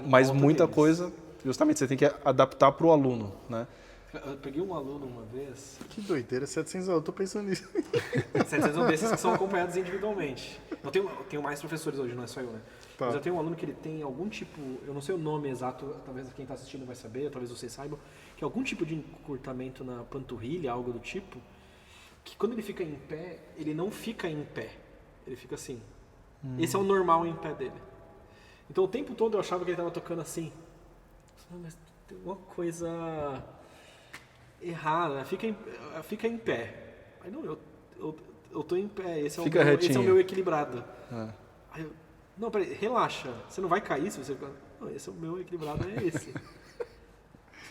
mas muita coisa, justamente, você tem que adaptar para o aluno, né? Eu peguei um aluno uma vez... Que doideira, 700 alunos, eu tô pensando nisso. 700 desses que são acompanhados individualmente. Eu tenho mais professores hoje, não é só eu, né? Tá. Mas eu tenho um aluno que ele tem algum tipo, eu não sei o nome exato, talvez quem está assistindo vai saber, talvez vocês saibam, que é algum tipo de encurtamento na panturrilha, algo do tipo, que quando ele fica em pé, ele não fica em pé, ele fica assim. Esse é o normal em pé dele. Então o tempo todo eu achava que ele estava tocando assim. Mas tem alguma coisa errada, né? Fica em pé. Aí não, eu tô em pé, esse é o meu equilibrado. Aí eu, não, peraí, relaxa, você não vai cair se você... Não, esse é o meu equilibrado, é esse.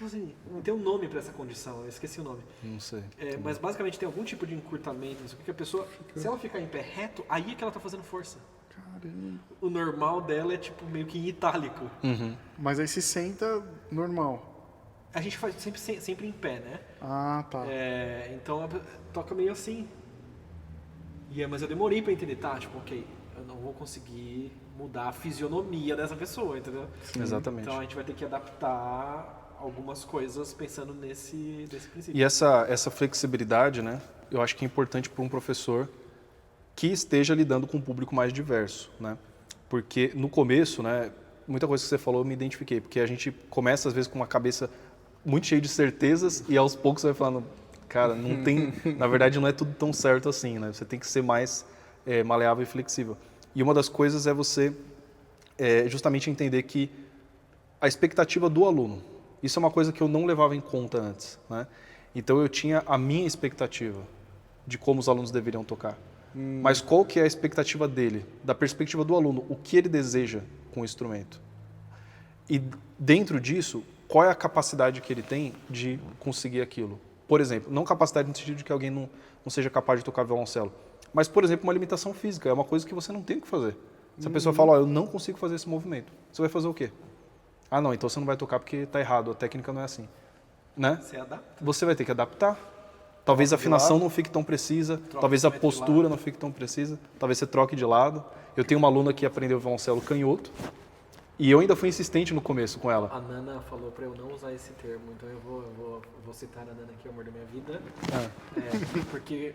Assim, não tem um nome para essa condição, eu esqueci o nome. Não sei. Mas basicamente tem algum tipo de encurtamento, não sei o que a pessoa, se ela ficar em pé reto, aí é que ela tá fazendo força. Caramba. O normal dela é tipo meio que em itálico. Mas aí se senta normal. A gente faz sempre em pé, né? Ah, tá. Então toca meio assim. Mas eu demorei para entender, tá? Tipo, ok, eu não vou conseguir mudar a fisionomia dessa pessoa, entendeu? Exatamente. Então a gente vai ter que adaptar algumas coisas pensando nesse princípio. E essa flexibilidade, né? Eu acho que é importante para um professor que esteja lidando com um público mais diverso, né? Porque no começo, né, muita coisa que você falou eu me identifiquei, porque a gente começa às vezes com uma cabeça muito cheia de certezas e aos poucos você vai falando, cara, não tem, na verdade não é tudo tão certo assim, né? Você tem que ser mais maleável e flexível. E uma das coisas é você justamente entender que a expectativa do aluno, isso é uma coisa que eu não levava em conta antes, né? Então eu tinha a minha expectativa de como os alunos deveriam tocar. Mas qual que é a expectativa dele, da perspectiva do aluno, o que ele deseja com o instrumento? E dentro disso, qual é a capacidade que ele tem de conseguir aquilo? Por exemplo, não capacidade no sentido de que alguém não seja capaz de tocar violoncelo, mas, por exemplo, uma limitação física, é uma coisa que você não tem o que fazer. Se a pessoa fala, eu não consigo fazer esse movimento, você vai fazer o quê? Ah, não, então você não vai tocar porque está errado, a técnica não é assim. Né? Você adapta. Você vai ter que adaptar. Talvez a afinação não fique tão precisa, talvez a postura não fique tão precisa, talvez você troque de lado. Eu tenho uma aluna que aprendeu violoncelo canhoto e eu ainda fui insistente no começo com ela. A Nana falou para eu não usar esse termo, então eu vou citar a Nana aqui, o amor da minha vida. Porque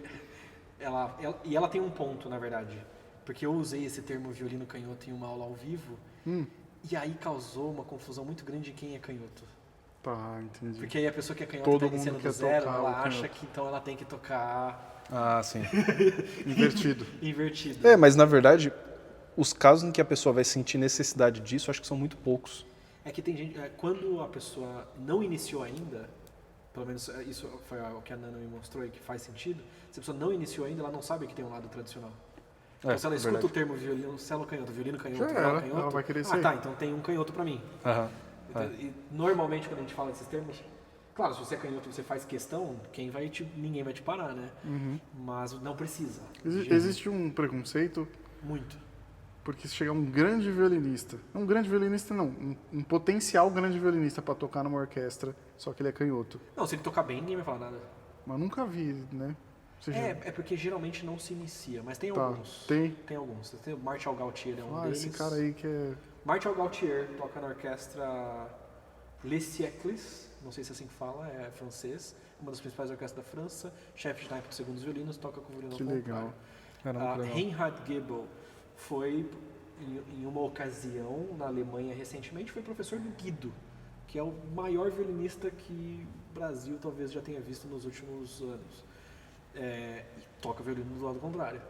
ela tem um ponto, na verdade. Porque eu usei esse termo violino canhoto em uma aula ao vivo e aí causou uma confusão muito grande de quem é canhoto. Tá, entendi. Porque aí a pessoa que é canhota está iniciando do zero, ela acha que então ela tem que tocar... Ah, sim. Invertido. Mas na verdade, os casos em que a pessoa vai sentir necessidade disso, acho que são muito poucos. É que tem gente... Quando a pessoa não iniciou ainda, pelo menos isso foi o que a Nana me mostrou e que faz sentido, se a pessoa não iniciou ainda, ela não sabe que tem um lado tradicional. Então se ela escuta o termo violino canhoto, violino canhoto, violino canhoto, ela vai querer ser. tá, então tem um canhoto para mim. E normalmente, quando a gente fala desses termos, Claro, se você é canhoto e você faz questão, ninguém vai te parar, né? Mas não precisa. Existe um preconceito, Muito. porque se chegar um grande violinista, um grande violinista não, um potencial grande violinista para tocar numa orquestra, só que ele é canhoto. Não, se ele tocar bem, ninguém vai falar nada. Mas nunca vi, né? Você já- É porque geralmente não se inicia, mas tem Tá, alguns. tem? Tem alguns. Tem o Martial Gautier, é um Ah, deles. esse cara aí que é... Martial Gautier toca na orquestra Les Siècles, não sei se é assim que fala, é francês, uma das principais orquestras da França, chefe de naipe dos segundos violinos, toca com o violino Que ao legal. contrário. Caramba, que legal. Reinhard Goebel foi, em uma ocasião, na Alemanha recentemente, foi professor do Guido, que é o maior violinista que o Brasil talvez já tenha visto nos últimos anos. E toca violino do lado contrário.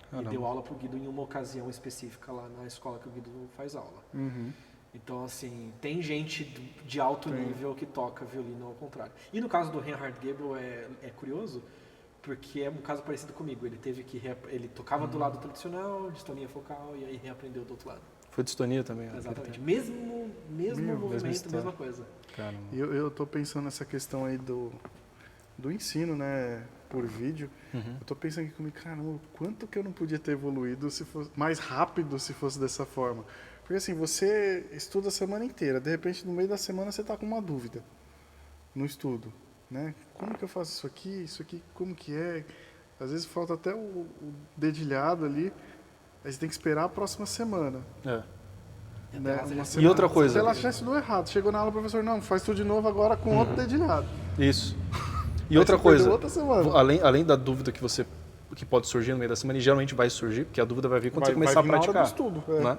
Caramba. E deu aula pro Guido em uma ocasião específica lá na escola que o Guido faz aula. Então, assim, tem gente de alto nível que toca violino ao contrário. E no caso do Reinhard Goebel é curioso, porque é um caso parecido comigo. Ele teve que ele tocava do lado tradicional, distonia focal, e aí reaprendeu do outro lado. Foi distonia também? né? Exatamente. Mesmo movimento, história. mesma coisa. Caramba. E eu tô pensando nessa questão aí do ensino, né, por vídeo. Eu tô pensando aqui comigo, caramba, quanto que eu não podia ter evoluído se fosse mais rápido se fosse dessa forma. Porque assim, você estuda a semana inteira, de repente no meio da semana você tá com uma dúvida no estudo, né? Como que eu faço isso aqui, como que é? Às vezes falta até o dedilhado ali, aí você tem que esperar a próxima semana. É. Né? Até lá você já semana. E outra coisa- Se ela já estudou errado, chegou na aula, o professor, não, faz tudo de novo agora com outro dedilhado. Isso. E Aí outra você perdeu coisa, outra semana. além da dúvida que pode surgir no meio da semana, e geralmente vai surgir, porque a dúvida vai vir quando você começar a vir na hora praticar. do estudo, é. Né?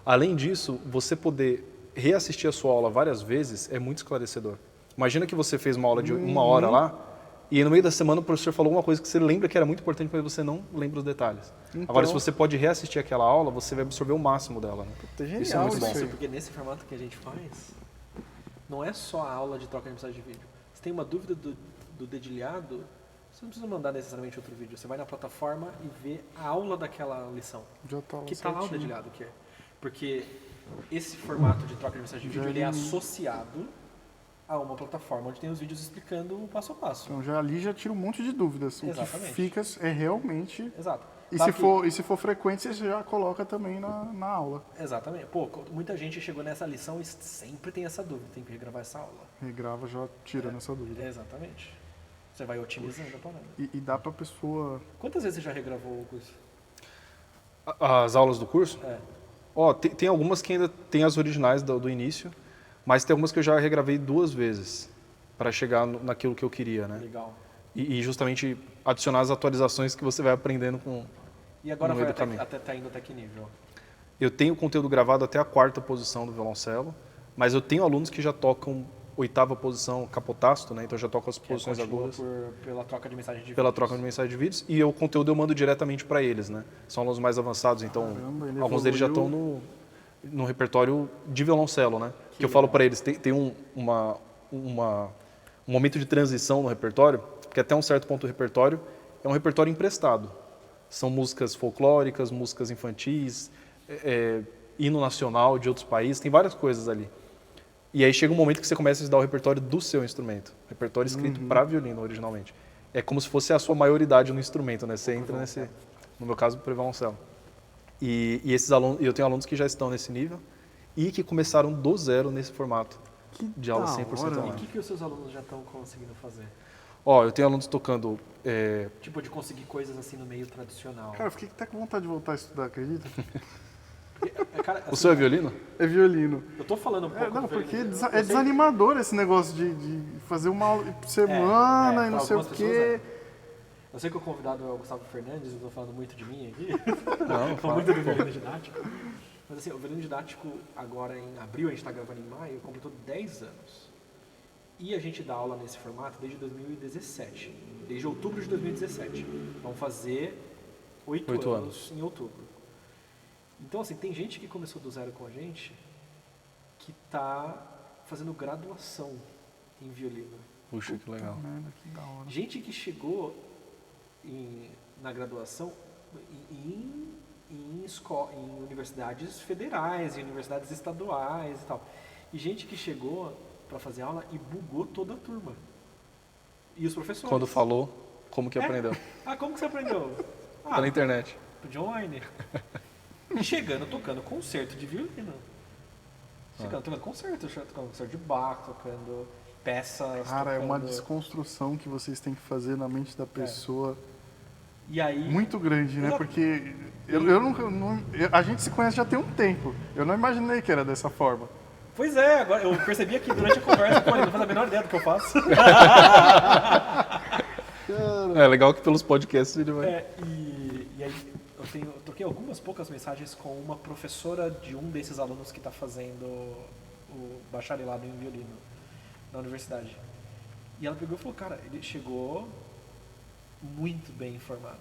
Além disso, você poder reassistir a sua aula várias vezes é muito esclarecedor. Imagina que você fez uma aula de 1 hora lá, e no meio da semana o professor falou alguma coisa que você lembra que era muito importante, mas você não lembra os detalhes. Então- Agora, se você pode reassistir aquela aula, você vai absorver o máximo dela. Né? Puta, genial Isso é muito isso bom. aí. Porque nesse formato que a gente faz, não é só a aula de troca de mensagem de vídeo. Você tem uma dúvida do dedilhado, você não precisa mandar necessariamente outro vídeo. Você vai na plataforma e vê a aula daquela lição. Já tá lá Que tá lá o certinho. dedilhado que é. Porque esse formato de troca de mensagem de Já vídeo ele é li. associado a uma plataforma onde tem os vídeos explicando o passo a passo. Então já ali já tira um monte de dúvidas. Exatamente. O que fica é realmente... Exato. E Claro se for frequente, você já coloca também na aula. Exatamente. Pô, muita gente chegou nessa lição e sempre tem essa dúvida. Tem que regravar essa aula. Regrava já tirando essa dúvida. Exatamente. Você vai otimizando a parada. E dá pra pessoa... Quantas vezes você já regravou o curso? As aulas do curso? É. Ó, tem algumas que ainda tem as originais do início, mas tem algumas que eu já regravei 2 vezes para chegar naquilo que eu queria, né? Legal. E justamente adicionar as atualizações que você vai aprendendo com... E agora No meio vai do caminho. tá indo até que nível? Eu tenho conteúdo gravado até a 4ª posição do violoncelo, mas eu tenho alunos que já tocam 8ª posição capotasto, né? Então já tocam as posições Continua agudas pela troca de mensagem de pela vídeos. troca de mensagem de vídeos, e o conteúdo eu mando diretamente para eles, né? São alunos mais avançados, então Caramba, ele alguns deles já estão evoluiu. no repertório de violoncelo, né? Que eu falo para eles, tem um momento de transição no repertório, porque até um certo ponto do repertório é um repertório emprestado. São músicas folclóricas, músicas infantis, hino nacional de outros países, tem várias coisas ali. E aí chega um momento que você começa a estudar o repertório do seu instrumento, repertório escrito para violino originalmente. É como se fosse a sua maioridade no instrumento, né? Você entra nesse, no meu caso, para violoncelo. E esses alunos, eu tenho alunos que já estão nesse nível e que começaram do zero nesse formato de aula da 100% hora. E o online. que os seus alunos já estão conseguindo fazer? Ó, eu tenho alunos tocando Tipo, de conseguir coisas assim no meio tradicional. Cara, eu fiquei até com vontade de voltar a estudar, acredita? Cara, O assim, seu é violino? É violino. Eu tô falando um pouco Não, do porque violino, eu é sei- desanimador esse negócio de fazer uma aula por semana e não pra sei o algumas quê. pessoas Eu sei que o convidado é o Gustavo Fernandes, eu tô falando muito de mim aqui. Não, Falo muito do violino didático. Mas assim, o violino didático agora em abril, a gente tá gravando em maio, completou 10 anos. E a gente dá aula nesse formato desde 2017. Desde outubro de 2017. Vamos fazer 8 8 anos em outubro. Então, assim, tem gente que começou do zero com a gente que tá fazendo graduação em violino. Puxa, que legal. Merda, que da hora. Gente que chegou na graduação em universidades federais, em universidades estaduais e tal. E gente que chegou para fazer aula e bugou toda a turma. E os professores. Quando falou, como que aprendeu? Ah, como que você aprendeu? Pela internet. Online. Chegando, tocando concerto de violino. Chegando, tocando concerto de Bach, tocando peças. Cara, é uma tocando... desconstrução que vocês têm que fazer na mente da pessoa. E aí... Muito grande, né? Exato. Porque a gente se conhece já tem um tempo. Eu não imaginei que era dessa forma. Pois é, agora eu percebi aqui durante a conversa, pô, ele não faz a menor ideia do que eu faço. É legal que pelos podcasts ele vai... E aí eu troquei algumas poucas mensagens com uma professora de um desses alunos que está fazendo o bacharelado em violino na universidade. E ela pegou e falou, cara, ele chegou muito bem informado.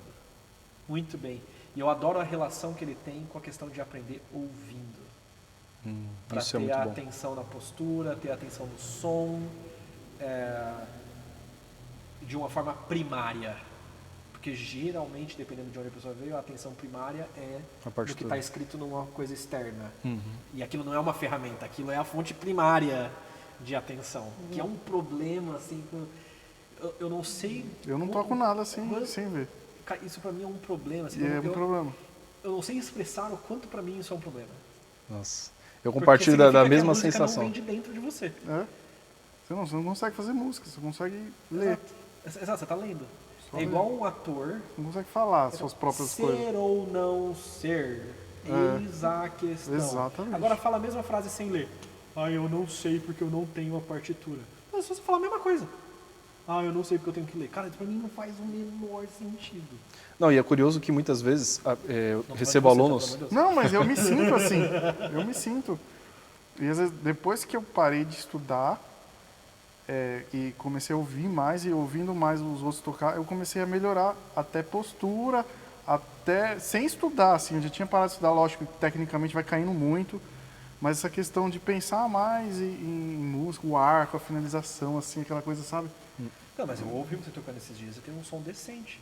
Muito bem. E eu adoro a relação que ele tem com a questão de aprender ouvindo. Para Isso é ter muito a bom. atenção na postura, ter a atenção no som, de uma forma primária. Porque geralmente, dependendo de onde a pessoa veio, a atenção primária é A do que partitura. está escrito numa coisa externa. E aquilo não é uma ferramenta, aquilo é a fonte primária de atenção. Que é um problema, assim, eu não sei... Eu não toco nada sem ver. Cara, isso pra mim é um problema. Assim, E é um problema. eu não sei expressar o quanto pra mim isso é um problema. Nossa. Eu Porque compartilho significa da que a mesma música sensação. não vem de dentro de você. É? Você não consegue fazer música, você consegue ler. Exato, você tá lendo. Só É ler. igual um ator Você não consegue falar suas próprias ser coisas. ou não ser. Eis a questão. Exatamente. Agora fala a mesma frase sem ler. Ah, eu não sei porque eu não tenho a partitura. Mas se você falar a mesma coisa. Ah, eu não sei porque eu tenho que ler. Cara, isso pra mim não faz o menor sentido. Não, e é curioso que muitas vezes eu Não, recebo pode você, alunos... pelo amor de Deus. Não, mas eu me sinto assim. Eu me sinto. E às vezes, depois que eu parei de estudar e comecei a ouvir mais e ouvindo mais os outros tocar, eu comecei a melhorar até postura, até sem estudar, assim. Eu já tinha parado de estudar, lógico, que tecnicamente vai caindo muito, mas essa questão de pensar mais em música, o arco, a finalização, assim, aquela coisa, sabe? Não, mas eu ouvi você tocando esses dias, você tem um som decente.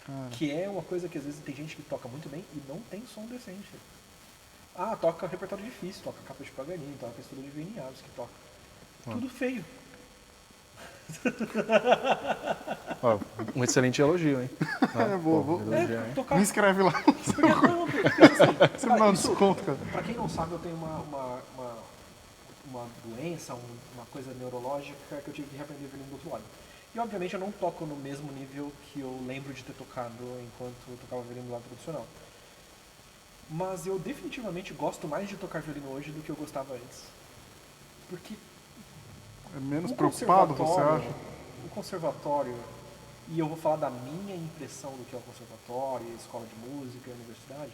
Cara. Que é uma coisa que às vezes tem gente que toca muito bem e não tem som decente. Ah, toca repertório difícil, toca capa de Paganini, toca textura de Vinícius, que toca. Tudo feio. Ó, um excelente elogio, hein? Vou- Elogiar, hein? Tocar. Me inscreve lá. Porque, não, porque, assim, Você me dá um isso, desconto, cara. pra quem não sabe, eu tenho uma doença, uma coisa neurológica que eu tive que reaprender violino do outro lado. E obviamente eu não toco no mesmo nível que eu lembro de ter tocado enquanto eu tocava violino do lado tradicional. Mas eu definitivamente gosto mais de tocar violino hoje do que eu gostava antes. Porque É menos o preocupado, você conservatório- acha? O conservatório, e eu vou falar da minha impressão do que é o conservatório, a escola de música, a universidade,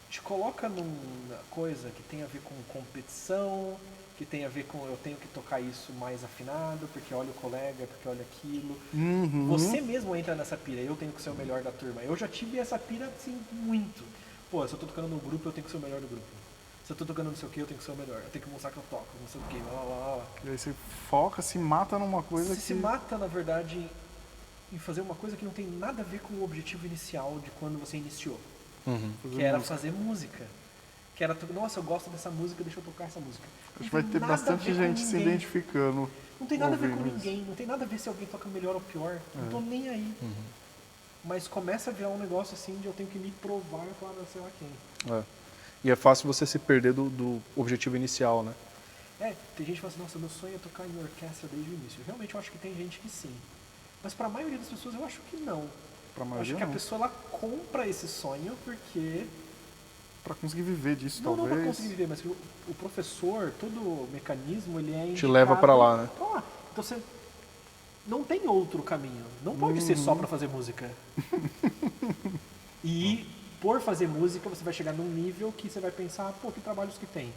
te coloca numa coisa que tem a ver com competição, que tem a ver com eu tenho que tocar isso mais afinado, porque olha o colega, porque olha aquilo. Uhum. Você mesmo entra nessa pira, eu tenho que ser o melhor da turma. Eu já tive essa pira, assim, muito. Pô, se eu tô tocando no grupo, eu tenho que ser o melhor do grupo. Se eu tô tocando não sei o que, eu tenho que ser o melhor. Eu tenho que mostrar que eu toco, não sei o que, blá, blá, blá. E aí você foca, se mata numa coisa Você que... se mata, na verdade, em fazer uma coisa que não tem nada a ver com o objetivo inicial de quando você iniciou. Que era fazer música. Que era, nossa, eu gosto dessa música, deixa eu tocar essa música. Acho que vai ter bastante gente se identificando. Não tem nada a ver com ouvindo isso. ninguém, não tem nada a ver se alguém toca melhor ou pior. Não tô nem aí. Mas começa a virar um negócio assim de eu tenho que me provar para sei lá quem. É. E é fácil você se perder do objetivo inicial, né? Tem gente que fala assim, nossa, meu sonho é tocar em orquestra desde o início. Realmente eu acho que tem gente que sim. Mas para a maioria das pessoas eu acho que não. Pra Eu acho maioria que a não. pessoa ela compra esse sonho porque... Pra conseguir viver disso, Não talvez. pra conseguir viver, mas o professor, todo o mecanismo, ele é Te indicado leva pra lá, né? pra lá. Então você não tem outro caminho. Não pode ser só pra fazer música. E por fazer música, você vai chegar num nível que você vai pensar, pô, que trabalhos que tem?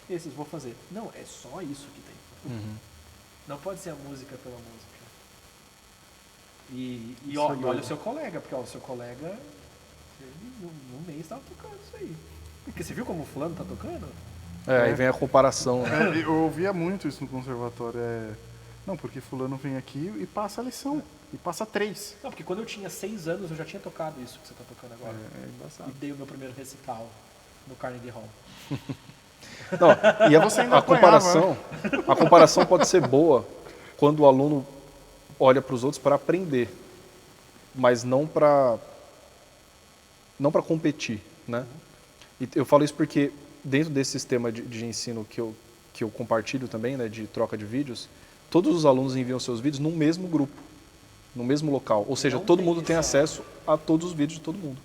Esses vou fazer. Não, é só isso que tem. Não pode ser a música pela música. E Isso é olha doido. o seu colega, porque ó, o seu colega, ele, no mês estava tocando isso aí. Porque você viu como o fulano tá tocando? Aí vem a comparação, né? Eu ouvia muito isso no conservatório. Não, porque fulano vem aqui e passa a lição. E passa 3. Não, porque quando eu tinha 6 anos eu já tinha tocado isso que você tá tocando agora. É embaçado. E dei o meu primeiro recital no Carnegie Hall. Não, e Você ainda a comparação pode ser boa quando o aluno olha para os outros para aprender, mas não para competir, né? E eu falo isso porque dentro desse sistema de ensino que eu compartilho também, né, de troca de vídeos, todos os alunos enviam seus vídeos no mesmo grupo, no mesmo local. Ou seja, todo mundo tem acesso a todos os vídeos de todo mundo.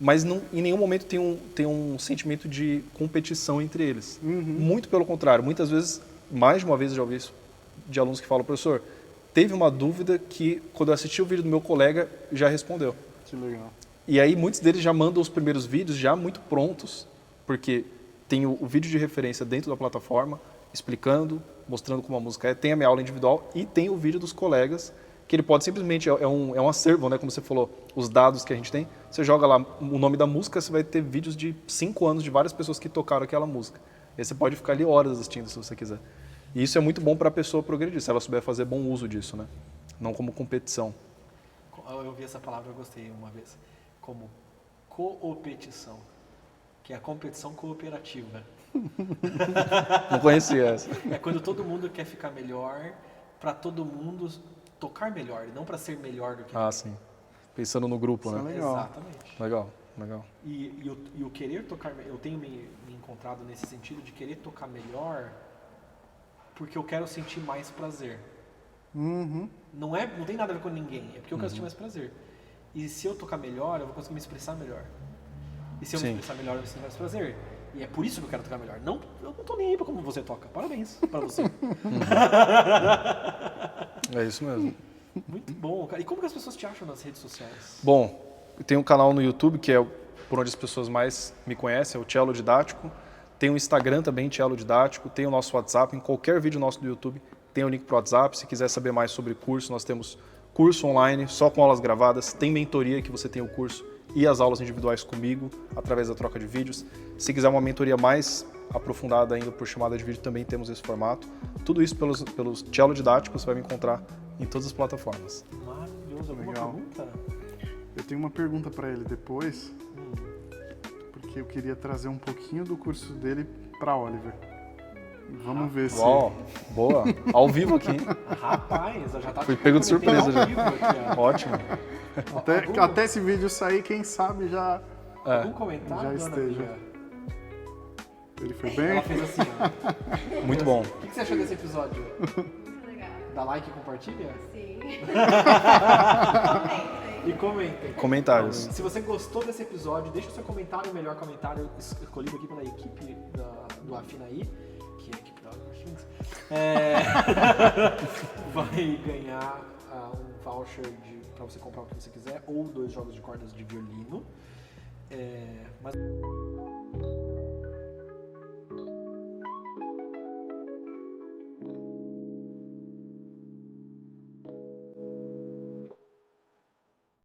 Mas em nenhum momento tem um sentimento de competição entre eles. Muito pelo contrário. Muitas vezes, mais de uma vez eu já ouvi isso de alunos que falam, professor, teve uma dúvida que quando eu assisti o vídeo do meu colega, já respondeu. Que legal. E aí muitos deles já mandam os primeiros vídeos já muito prontos, porque tem o vídeo de referência dentro da plataforma, explicando, mostrando como a música é, tem a minha aula individual e tem o vídeo dos colegas, que ele pode simplesmente, é um acervo, né, como você falou, os dados que a gente tem, você joga lá o nome da música, você vai ter vídeos de 5 anos de várias pessoas que tocaram aquela música. E aí você pode ficar ali horas assistindo, se você quiser. E isso é muito bom para a pessoa progredir, se ela souber fazer bom uso disso, né? Não como competição. Eu ouvi essa palavra, eu gostei uma vez. Como coopetição, que é a competição cooperativa. Não conhecia essa. É quando todo mundo quer ficar melhor, para todo mundo tocar melhor, não para ser melhor do que Ah, sim. Pensando no grupo, Isso né? é legal. Exatamente. Legal. E o querer tocar, eu tenho me encontrado nesse sentido de querer tocar melhor porque eu quero sentir mais prazer. Não tem nada a ver com ninguém, é porque eu quero sentir mais prazer. E se eu tocar melhor, eu vou conseguir me expressar melhor. E se eu me expressar melhor, eu vou sentir mais prazer. E é por isso que eu quero tocar melhor. Não, eu não tô nem aí pra como você toca. Parabéns pra você. É isso mesmo. Muito bom, cara. E como que as pessoas te acham nas redes sociais? Bom, eu tenho um canal no YouTube, que é por onde as pessoas mais me conhecem, é o Cello Didático. Tem o Instagram também, Cello Didático. Tem o nosso WhatsApp. Em qualquer vídeo nosso do YouTube tem o link para o WhatsApp. Se quiser saber mais sobre curso, nós temos curso online, só com aulas gravadas. Tem mentoria, que você tem o curso e as aulas individuais comigo, através da troca de vídeos. Se quiser uma mentoria mais aprofundada ainda por chamada de vídeo, também temos esse formato. Tudo isso pelos Cello Didáticos, você vai me encontrar em todas as plataformas. Maravilhoso. Alguma Legal. pergunta? Eu tenho uma pergunta para ele depois, porque eu queria trazer um pouquinho do curso dele para Oliver. Vamos ver se... Uau, boa. Ao vivo aqui, hein? Rapaz, eu já tava Fui pego de surpresa já. Vivo aqui, ó. Ótimo. Até esse vídeo sair, quem sabe já Algum comentário, já dona esteja. Bia? ele foi bem. Ela fez assim, ó. Muito bom. O que você achou desse episódio? Muito legal. Dá like e compartilha? Sim. E comentem. Comentários. Se você gostou desse episódio, deixa o seu comentário, o melhor comentário escolhido aqui pela equipe do Afinaí, que é a equipe da Oliver Strings. Vai ganhar um voucher para você comprar o que você quiser, ou 2 jogos de cordas de violino. Mas